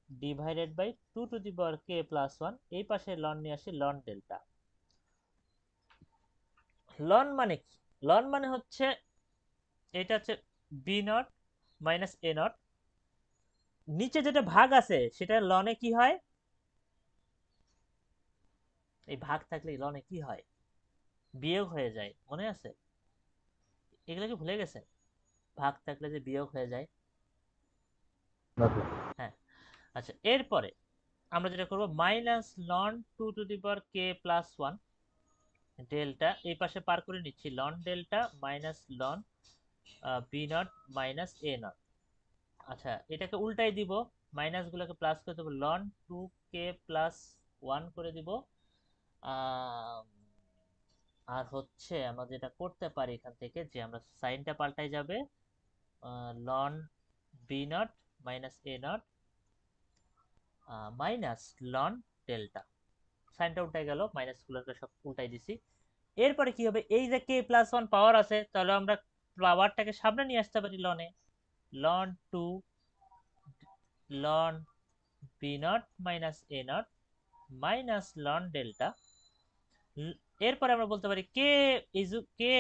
[SPEAKER 1] divided by 2k+1, এই পাশে লন নিয়ে আসি, লন ডেল্টা। লন মানে কি, লন মানে হচ্ছে এটা হচ্ছে b not minus A naught, নিচে যেটা ভাগ আছে সেটা লনে কি হয়, এই ভাগ থাকলে লনে কি হয়, বিয়োগ হয়ে যায়, মনে আছে, এগুলো কি ভুলে গেছেন, ভাগ থাকলে যে বিয়োগ হয়ে যায়। হ্যাঁ আচ্ছা, এরপরে আমরা যেটা করব মাইনাস লন 2k+1 ডেল্টা, এই পাশে পার করে নিচ্ছি, ln delta minus ln B not minus A naught. আচ্ছা এটাকে উল্টাই দিব, মাইনাস গুলোকে প্লাস করে দেবো, লন 2k+1 করে দিব। আর হচ্ছে আমরা যেটা করতে পারি এখান থেকে, যে আমরা সাইনটা পাল্টাই যাবে, ln B not minus A naught minus ln delta, সাইনটা উল্টাই গেল, মাইনাস গুলোকে সব উল্টাই দিছি। এরপরে কি হবে, এই যে k+1 পাওয়ার আছে, তাহলে আমরা পাওয়ারটাকে সামনে নিয়ে আসতে পারি লনে, ln 2 ln B not minus A naught minus ln delta. এরপরে আমরা বলতে পারি K is K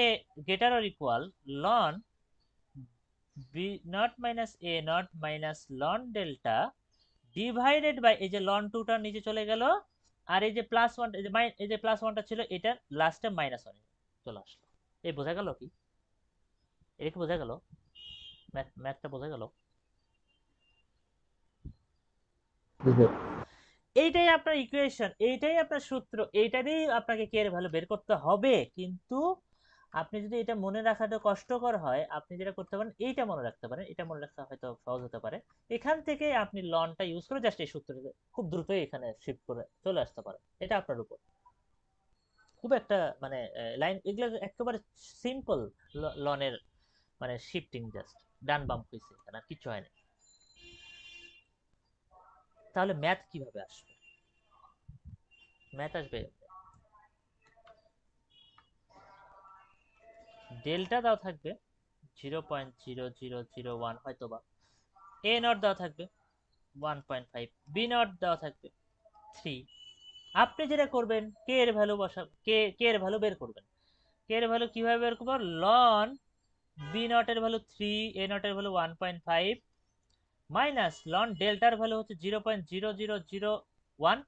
[SPEAKER 1] greater or equal ln B not minus A naught minus ln delta divided by, এই যে লন 2টা নিচে চলে গেল, আর এই যে প্লাস 1, এই যে প্লাস 1টা ছিল এটা লাস্টে মাইনাস 1 চলে আসলো। এই বোঝা গেল কি, এটা কি বোঝা গেল, ম্যাথটা বোঝা গেল। এইটাই আপনার ইকুয়েশন, এইটাই আপনার সূত্র, এইটা দিয়েই আপনাকে কে এর ভ্যালু বের করতে হবে। কিন্তু আপনি যদি এটা মনে রাখাটা কষ্টকর হয়, আপনি যেটা করতে পারেন এইটা মনে রাখতে পারেন, এটা মনে রাখতে হয়তো সহজ হতে পারে। এখান থেকে আপনি লনটা ইউজ করে জাস্ট এই সূত্রটা খুব দ্রুতই এখানে শিফট করে চলে আসতে পারেন, এটা আপনার উপর। খুব একটা মানে লাইন এগুলো একেবারে সিম্পল, লনের মানে শিফটিং জাস্ট ডান বাম হয়েছে, এখানে আর কিছু হয় না। তাহলে ম্যাথ কিভাবে আসবে, ম্যাথ আসবে ডেল্টা দেওয়া থাকবে 0.0001 হয়তো বা, এ নট দেওয়া থাকবে 1.5, বি নট দেওয়া থাকবে 3। আপনি যেটা করবেন কে এর ভ্যালু কে এর ভ্যালু বের করবেন। কে এর ভ্যালু কিভাবে বের করব, লন বি নট এর ভ্যালু 3, এ নট এর ভ্যালু 1.5 মাইনাস লন ডেল্টার ভ্যালু হচ্ছে 0.0001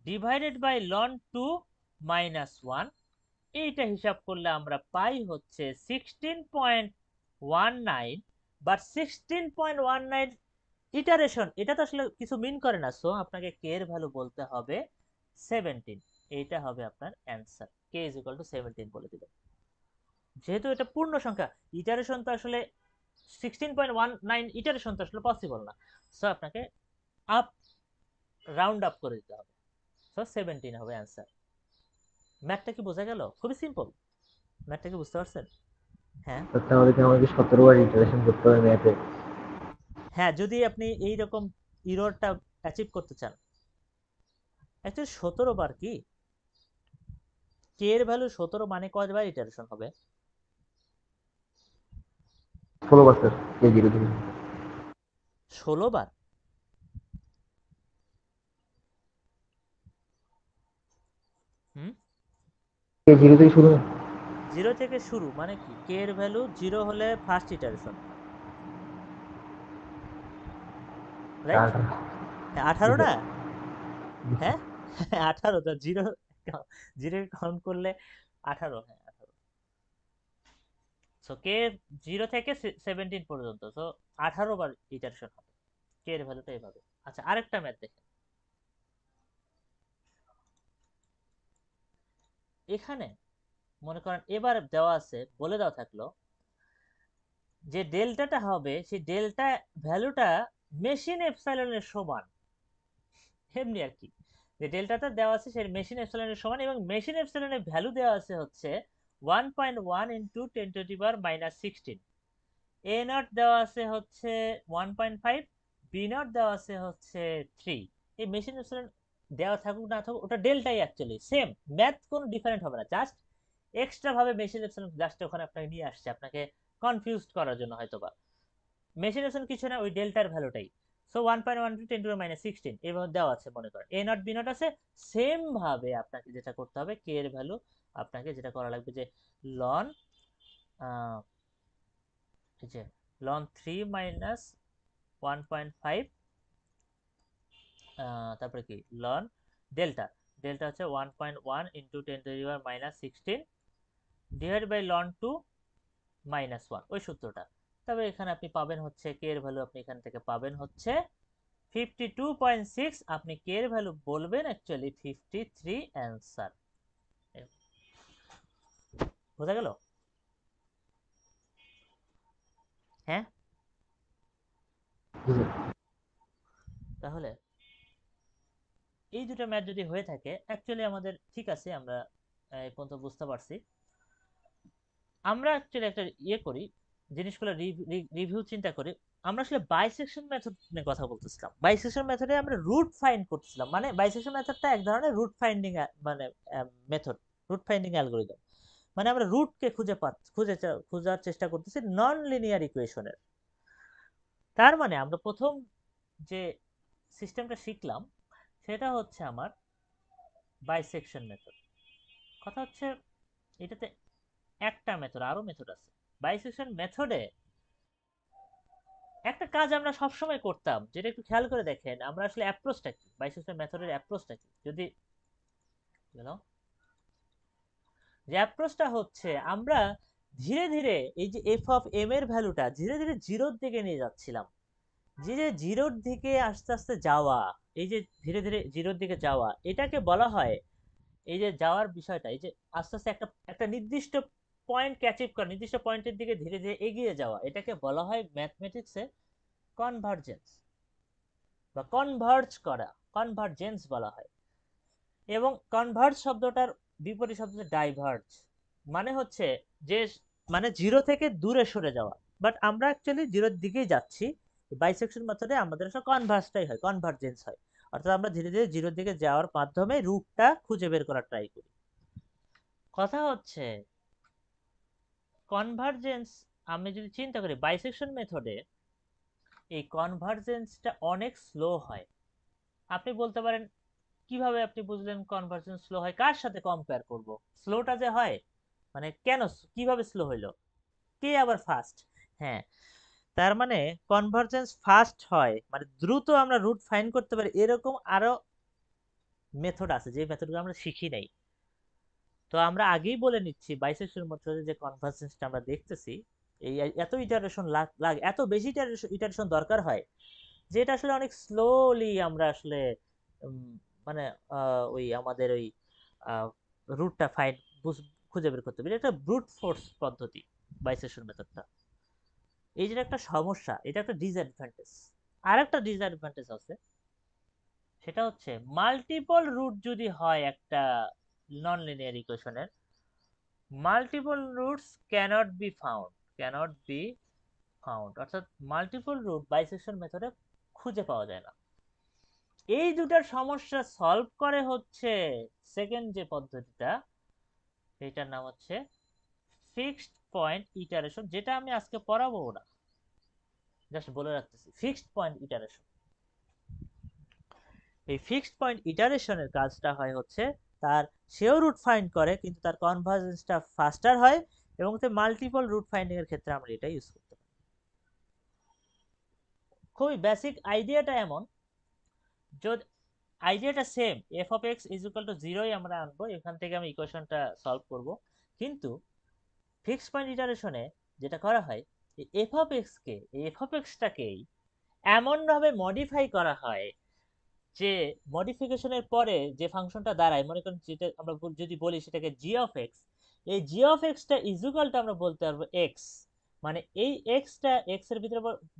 [SPEAKER 1] ডিভাইডেড বাই লন 2 মাইনাস 1। এইটা হিসাব করলে আমরা পাই হচ্ছে 16.19, বাট 16.19 ইটারেশন এটা তো আসলে কিছু মিন করে না, সো আপনাকে কে এর ভ্যালু বলতে হবে 17। এইটা হবে আপনার answer, K is equal two 17 বলে দিবেন। যেহেতু এটা পূর্ণ সংখ্যা, ইটারেশন তো আসলে 16.19 ইটারেশন তো আসলে পসিবল না, সো আপনাকে আপ রাউন্ড আপ করে দিতে হবে, সো 17 হবে অ্যান্সার। ম্যাথটা কি বোঝা গেল? খুবই সিম্পল, ম্যাথটা কি বুঝতে পারছেন? হ্যাঁ
[SPEAKER 2] তাহলে কি আমাকে 17 বার ইটারেশন করতে হবে ম্যাথে?
[SPEAKER 1] হ্যাঁ, যদি আপনি এই রকম ইররটা অ্যাচিভ করতে চান। অ্যাকচুয়ালি 17 বার কি, কে এর ভ্যালু 17 মানে কয়বার ইটারেশন হবে?
[SPEAKER 2] 16 বার স্যার, কে জিরো থেকে।
[SPEAKER 1] 16 বার? হুম,
[SPEAKER 2] কে জিরো থেকে শুরু।
[SPEAKER 1] 0 থেকে শুরু মানে কি, কে এর ভ্যালু 0 হলে ফার্স্ট ইটারেশন, রাইট?
[SPEAKER 2] আচ্ছা,
[SPEAKER 1] হ্যাঁ 18 না? হ্যাঁ 18, তো 0 0 কাউন্ট করলে 18, হ্যাঁ 18। সো কে 0 থেকে 17 পর্যন্ত, সো 18 বার ইটারেশন হবে, কে এর ভ্যালুটা এইভাবে। আচ্ছা আরেকটা ম্যাথ দেখেন, এখানে মনে করেন এবার দেওয়া আছে, বলে দেওয়া থাকলো যে ডেল্টাটা হবে, সেই ডেল্টা ভ্যালুটা মেশিন এপসাইলনের সমান, এমনি আর কি, যে ডেল্টাটা দেওয়া আছে সেই মেশিন এপসাইলনের সমান, এবং মেশিন এপসাইলনের ভ্যালু দেওয়া আছে হচ্ছে 1.1 ইন্টু 10⁻16, এ নট দেওয়া আছে হচ্ছে 1.5, বি নট দেওয়া আছে হচ্ছে 3। এই মেশিন এপসাইলন দেওয়া থাকুক না থাকুক, ওটা ডেল্টাই অ্যাকচুয়ালি সেম, ম্যাথ কোনো ডিফারেন্ট হবে না, জাস্ট এক্সট্রা ভাবে মেশিন এপসাইলন জাস্ট ওখানে আপনাকে নিয়ে আসছে আপনাকে কনফিউজড করার জন্য হয়তোবা। মেশিন এপসাইলন কিছু না, ওই ডেল্টার ভ্যালুটাই। সো 1.1 টু 10⁻16 এভাবে দেওয়া আছে মনে করেন, এ নট বি নট আছে। সেম ভাবে আপনাকে যেটা করতে হবে, কে এর ভ্যালু আপনাকে যেটা করা লাগবে যে লন এই যে লন 3 মাইনাস 1.5, তারপরে কি লন ডেল্টা, ডেল্টা হচ্ছে 1.1 into 10⁻16 divide by ln 2 minus 1, ওই সূত্রটা। তবে এখানে আপনি পাবেন হচ্ছে কে এর ভ্যালু, আপনি এখান থেকে পাবেন হচ্ছে 52.6, আপনি কে এর ভ্যালু বলবেন অ্যাকচুয়ালি 53 অ্যান্সার। বোঝা গেল? হ্যাঁ তাহলে এই দুটো ম্যাথ যদি হয়ে থাকে অ্যাকচুয়ালি আমাদের ঠিক আছে, আমরা এই পর্যন্ত বুঝতে পারছি। আমরা অ্যাকচুয়ালি একটা ইয়ে করি, জিনিসগুলো রিভিউ চিন্তা করি। আমরা আসলে বাইসেকশন মেথড নিয়ে কথা বলতেছিলাম, বাইসেকশন মেথডে আমরা রুট ফাইন্ড করতেছিলাম, মানে বাইসেকশন মেথডটা এক ধরনের রুট ফাইন্ডিং মানে মেথড, রুট ফাইন্ডিং অ্যালগরিদম, মানে আমরা রুটকে খোঁজার চেষ্টা করতেছি নন লিনিয়ার ইকুয়েশনের। তার মানে আমরা প্রথম যে সিস্টেমটা শিখলাম সেটা হচ্ছে আমার বাইসেকশন মেথড। কথা হচ্ছে এটাতে একটা মেথড, আরো মেথড আছে। বাইসেকশন মেথডে একটা কাজ আমরা সবসময় করতাম, যেটা একটু খেয়াল করে দেখেন, আমরা আসলে অ্যাপ্রোচটা কি, বাইসেকশন মেথডের অ্যাপ্রোচটা কি, যদি যে অ্যাপ্রোচটা হচ্ছে আমরা ধীরে ধীরে এই যে এফ অফ এম এর ভ্যালুটা ধীরে ধীরে জিরোর দিকে নিয়ে যাচ্ছিলাম, যে জিরোর দিকে আস্তে আস্তে যাওয়া, এই যে ধীরে ধীরে জিরোর দিকে যাওয়া, এটাকে বলা হয়, এই যে যাওয়ার বিষয়টা, এই যে আস্তে আস্তে একটা একটা নির্দিষ্ট পয়েন্ট অ্যাচিভ করা, নির্দিষ্ট পয়েন্টের দিকে ধীরে ধীরে এগিয়ে যাওয়া, এটাকে বলা হয় ম্যাথমেটিক্সে কনভার্জেন্স বা কনভার্জ করা, কনভার্জেন্স বলা হয়। এবং কনভার্জ শব্দটার বিপরীত শব্দ হচ্ছে ডাইভার্জ, মানে হচ্ছে যে মানে জিরো থেকে দূরে সরে যাওয়া, বাট আমরা অ্যাকচুয়ালি জিরোর দিকেই যাচ্ছি। বাইসেকশন মেথডে আমাদের আসলে কনভার্জটাই হয়, কনভার্জেন্স হয়, অর্থাৎ আমরা ধীরে ধীরে জিরোর দিকে যাওয়ার মাধ্যমে রুটটা খুঁজে বের করার ট্রাই করি। কথা হচ্ছে কনভার্জেন্স, আমি যদি চিন্তা করি বাইসেকশন মেথডে এই কনভার্জেন্সটা অনেক স্লো হয়। আপনি বলতে পারেন কিভাবে আপনি বুঝলেন কনভার্জেন্স স্লো হয়, কার সাথে কম্পেয়ার করব, স্লোটা যে হয় মানে কেন, কিভাবে স্লো হইলো, কে আবার ফাস্ট? হ্যাঁ, তার মানে কনভার্জেন্স ফাস্ট হয় মানে দ্রুত আমরা রুট ফাইন্ড করতে পারি, এরকম আরো মেথড আছে যে মেথডগুলো আমরা শিখি নাই। তো আমরা আগেই বলে নিচ্ছি বাইসেকশন মেথডে যে কনভার্জেন্সটা আমরা দেখতেছি, এই এত ইটারেশন লাগে, এত বেশি ইটারেশন দরকার হয়, যেটা আসলে অনেক স্লোলি আমরা আসলে মানে ওই আমাদের ওই রুটটা খুঁজে বের করতে হবে। এটা একটা ব্রুট ফোর্স পদ্ধতি বাইসেকশন মেথডটা। এই যে একটা সমস্যা, এটা একটা ডিসঅ্যাডভান্টেজ। আর একটা ডিসঅ্যাডভান্টেজ আছে, সেটা হচ্ছে মাল্টিপল রুট যদি হয় একটা নন লিনিয়ার ইকুয়েশনের, multiple roots can't be found, অর্থাৎ মাল্টিপল রুট বাইসেকশন মেথডে খুঁজে পাওয়া যায় না। এই দুটার সমস্যা সলভ করে হচ্ছে সেকেন্ড যে পদ্ধতিটা, এটার নাম হচ্ছে ফিক্সড পয়েন্ট ইটারেশন, যেটা আমি আজকে পড়াবো না, জাস্ট বলে রাখতেছি ফিক্সড পয়েন্ট ইটারেশন। এই ফিক্সড পয়েন্ট ইটারেশনের কাজটা হয় হচ্ছে তার সেও রুট ফাইন্ড করে, কিন্তু তার কনভার্জেন্সটা ফাস্টার হয়, এবং মাল্টিপল রুট ফাইন্ডিং এর ক্ষেত্রে আমরা এটা ইউজ করতে পারি। খুবই বেসিক আইডিয়াটা এমন, যদি আইডিয়াটা same, F of x is equal to 0ই আমরা আনবো, এখান থেকে আমি ইকুয়েশনটা সলভ করব। কিন্তু ফিক্সড পয়েন্ট ইটারেশনে যেটা করা হয়, এফ অফ এক্স কে, এফ অফ এক্সটাকেই এমন ভাবে মডিফাই করা হয় যে মডিফিকেশনের পরে যে ফাংশনটা দাঁড়ায়, মনে করেন যেটা আমরা যদি বলি সেটাকে জি অফ এক্স, এই জি অফ এক্সটা ইজ ইকুয়াল টু আমরা বলতে পারবো এক্স, মানে এই এক্সটা এক্স এর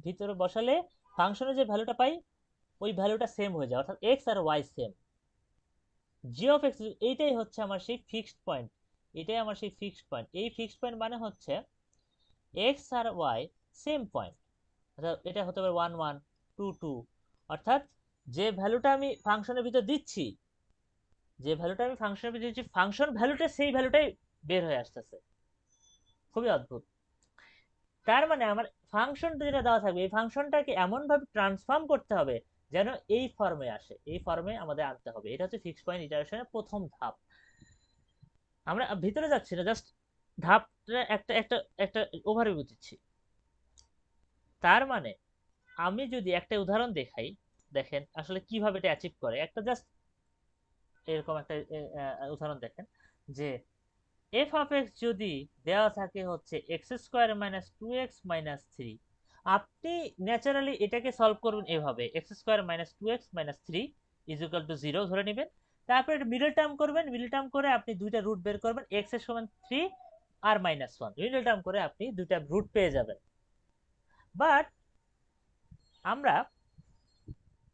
[SPEAKER 1] ভিতরে বসালে ফাংশনের যে ভ্যালুটা পাই ওই ভ্যালুটা সেম হয়ে যায়, অর্থাৎ এক্স আর y same. G of x, এইটাই হচ্ছে আমার সেই ফিক্সড পয়েন্ট, এটাই আমার সেই ফিক্সড পয়েন্ট। এই ফিক্সড পয়েন্ট মানে হচ্ছে এক্স আর ওয়াই সেম পয়েন্ট, অর্থাৎ এটা হতে পারে 1 1 2 2, অর্থাৎ যে ভ্যালুটা আমি ফাংশনের ভিতর দিচ্ছি, ফাংশন ভ্যালুটা সেই ভ্যালুটাই বের হয়ে আসতেছে। খুবই অদ্ভুত। তার মানে আমার ফাংশনটা যেটা দেওয়া থাকবে, এই ফাংশনটাকে এমন ভাবে ট্রান্সফর্ম করতে হবে যেন এই ফর্মে আসে, এই ফর্মে আমাদের আনতে হবে। এটা হচ্ছে ফিক্সড পয়েন্ট ইটারেশনের প্রথম ধাপ। আমরা ভিতরে যাচ্ছি না, জাস্ট ধাপটা একটা একটা একটা ওভারভিউ দিচ্ছি। তার মানে আমি যদি একটা উদাহরণ দেখাই, দেখেন আসলে কিভাবে এটা অ্যাচিভ করে, একটা জাস্ট এরকম একটা উদাহরণ দেখেন যে এফ অফ এক্স যদি দেওয়া থাকে হচ্ছে x square minus 2x minus 3, আপনি ন্যাচারালি এটাকে সলভ করবেন এভাবে, x square minus 2x minus 3 is equal to 0 ধরে নেবেন। তারপর এটা মিডল টার্ম করবেন, মিডল টার্ম করে আপনি দুইটা রুট বের করবেন, এক্স এর সমান 3 আর মাইনাস 1, মিডল টার্ম করে আপনি দুইটা রুট পেয়ে যাবেন। বাট আমরা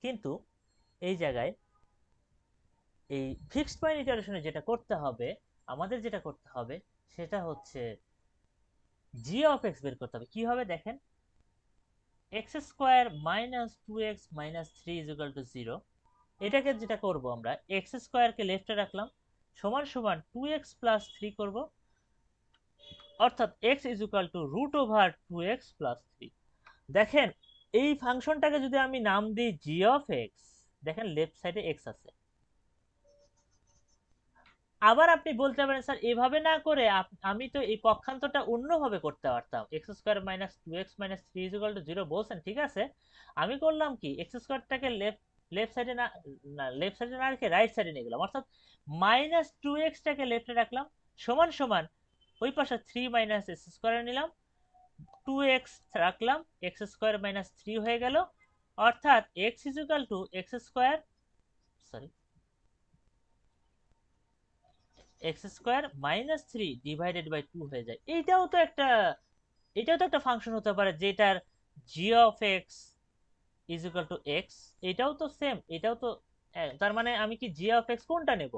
[SPEAKER 1] কিন্তু এই জায়গায় এই ফিক্সড পয়েন্ট ইটারেশনে যেটা করতে হবে, আমাদের যেটা করতে হবে সেটা হচ্ছে জি অফ এক্স বের করতে হবে। কি হবে দেখেন, x square minus 2x minus 3 is equal to 0, এটাকে যেটা করব আমরা এক্স স্কোয়ারকে লেফটে রাখলাম, সমান সমান 2x প্লাস 3 করব, অর্থাৎ x is equal to root over 2x plus 3। দেখেন এই ফাংশনটাকে যদি আমি নাম দিই জি অফ এক্স, দেখেন লেফট সাইডে x আছে। আবার আপনি বলতে পারেন স্যার এভাবে না করে আমি তো এই পক্ষান্তরটা অন্যভাবে করতে পারতাম, x square minus 2x minus 3 is equal to 0 বলছেন, ঠিক আছে। আমি করলাম কি, এক্স স্কোয়ারটাকে লেফট সাইডে না, লেফট সাইডে না রেখে রাইট সাইডে নিয়ে গেলাম, অর্থাৎ মাইনাস 2x টাকে লেফটে রাখলাম, সমান সমান ওই পাশে 3 মাইনাস এক্স স্কোয়ার নিলাম, 2x রাখলাম, এক্স স্কোয়ার মাইনাস 3 হয়ে গেল, অর্থাৎ x is equal to x square, sorry, x square minus 3 divided by 2 হয়ে যায়। এটাও তো একটা ফাংশন হতে পারে যেটার G of x is equal to X, এটাও তো সেম, এটাও তো তার মানে আমি কি জি অফ এক্স কোনটা নেব,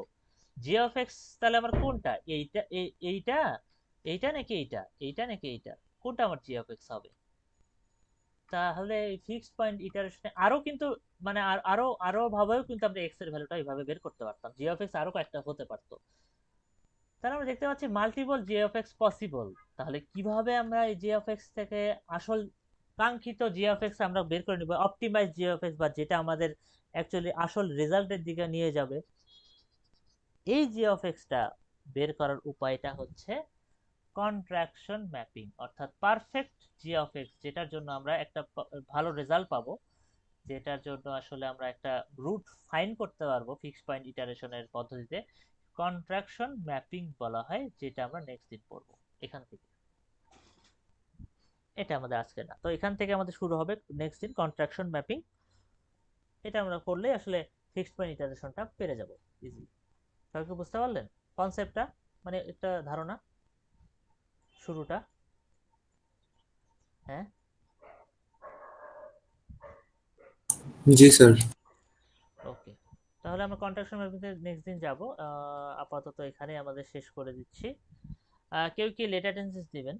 [SPEAKER 1] জি অফ এক্স তাহলে আমার কোনটা, এইটা এইটা নাকি এইটা নাকি এইটা, কোনটা আমার জি অফ এক্স হবে। তাহলে ফিক্সড পয়েন্ট ইটারেশনে আরো কিন্তু মানে আরো আরো ভাবেও কিন্তু আমরা এক্স এর ভ্যালুটা এইভাবে বের করতে পারতাম, জি অফ এক্স আরো কয়েকটা হতে পারতো। তাহলে আমরা দেখতে পাচ্ছি multiple G of x possible. তাহলে কিভাবে আমরা এই জি অফ এক্স থেকে আসল কাঙ্ক্ষিত জি অফ এক্স আমরা বের করে নিব, অপটিমাইজ জি অফ এক্স, বা যেটা আমাদের অ্যাকচুয়ালি আসল রেজাল্টের দিকে নিয়ে যাবে, এই জি অফ এক্সটা বের করার উপায়টা হচ্ছে কন্ট্রাকশন ম্যাপিং, অর্থাৎ পারফেক্ট জি অফ এক্স, যেটার জন্য আমরা একটা ভালো রেজাল্ট পাবো, যেটার জন্য আসলে আমরা একটা রুট ফাইন করতে পারবো ফিক্সড পয়েন্ট ইটারেশনের পদ্ধতিতে, কন্ট্রাকশন ম্যাপিং বলা হয়, যেটা আমরা নেক্সট দিন পড়বো। এখান থেকে এটা আমাদের আজকে না, তো এখান থেকে আমাদের শুরু হবে নেক্সট দিন কন্ট্রাকশন ম্যাপিং। এটা আমরা করলে আসলে ফিক্সড পয়েন্ট ইটারেশনটা পেরে যাব ইজি। সবাইকে বুঝতে পারলেন কনসেপ্টটা, মানে একটা ধারণা শুরুটা? হ্যাঁ,
[SPEAKER 4] জি স্যার।
[SPEAKER 1] ওকে। তাহলে আমরা কন্ট্রাকশন ম্যাপিংতে নেক্সট দিন যাব। আপাতত এখানে আমাদের শেষ করে দিচ্ছি। কেউ কি লেট অ্যাটেন্ডেন্স দিবেন?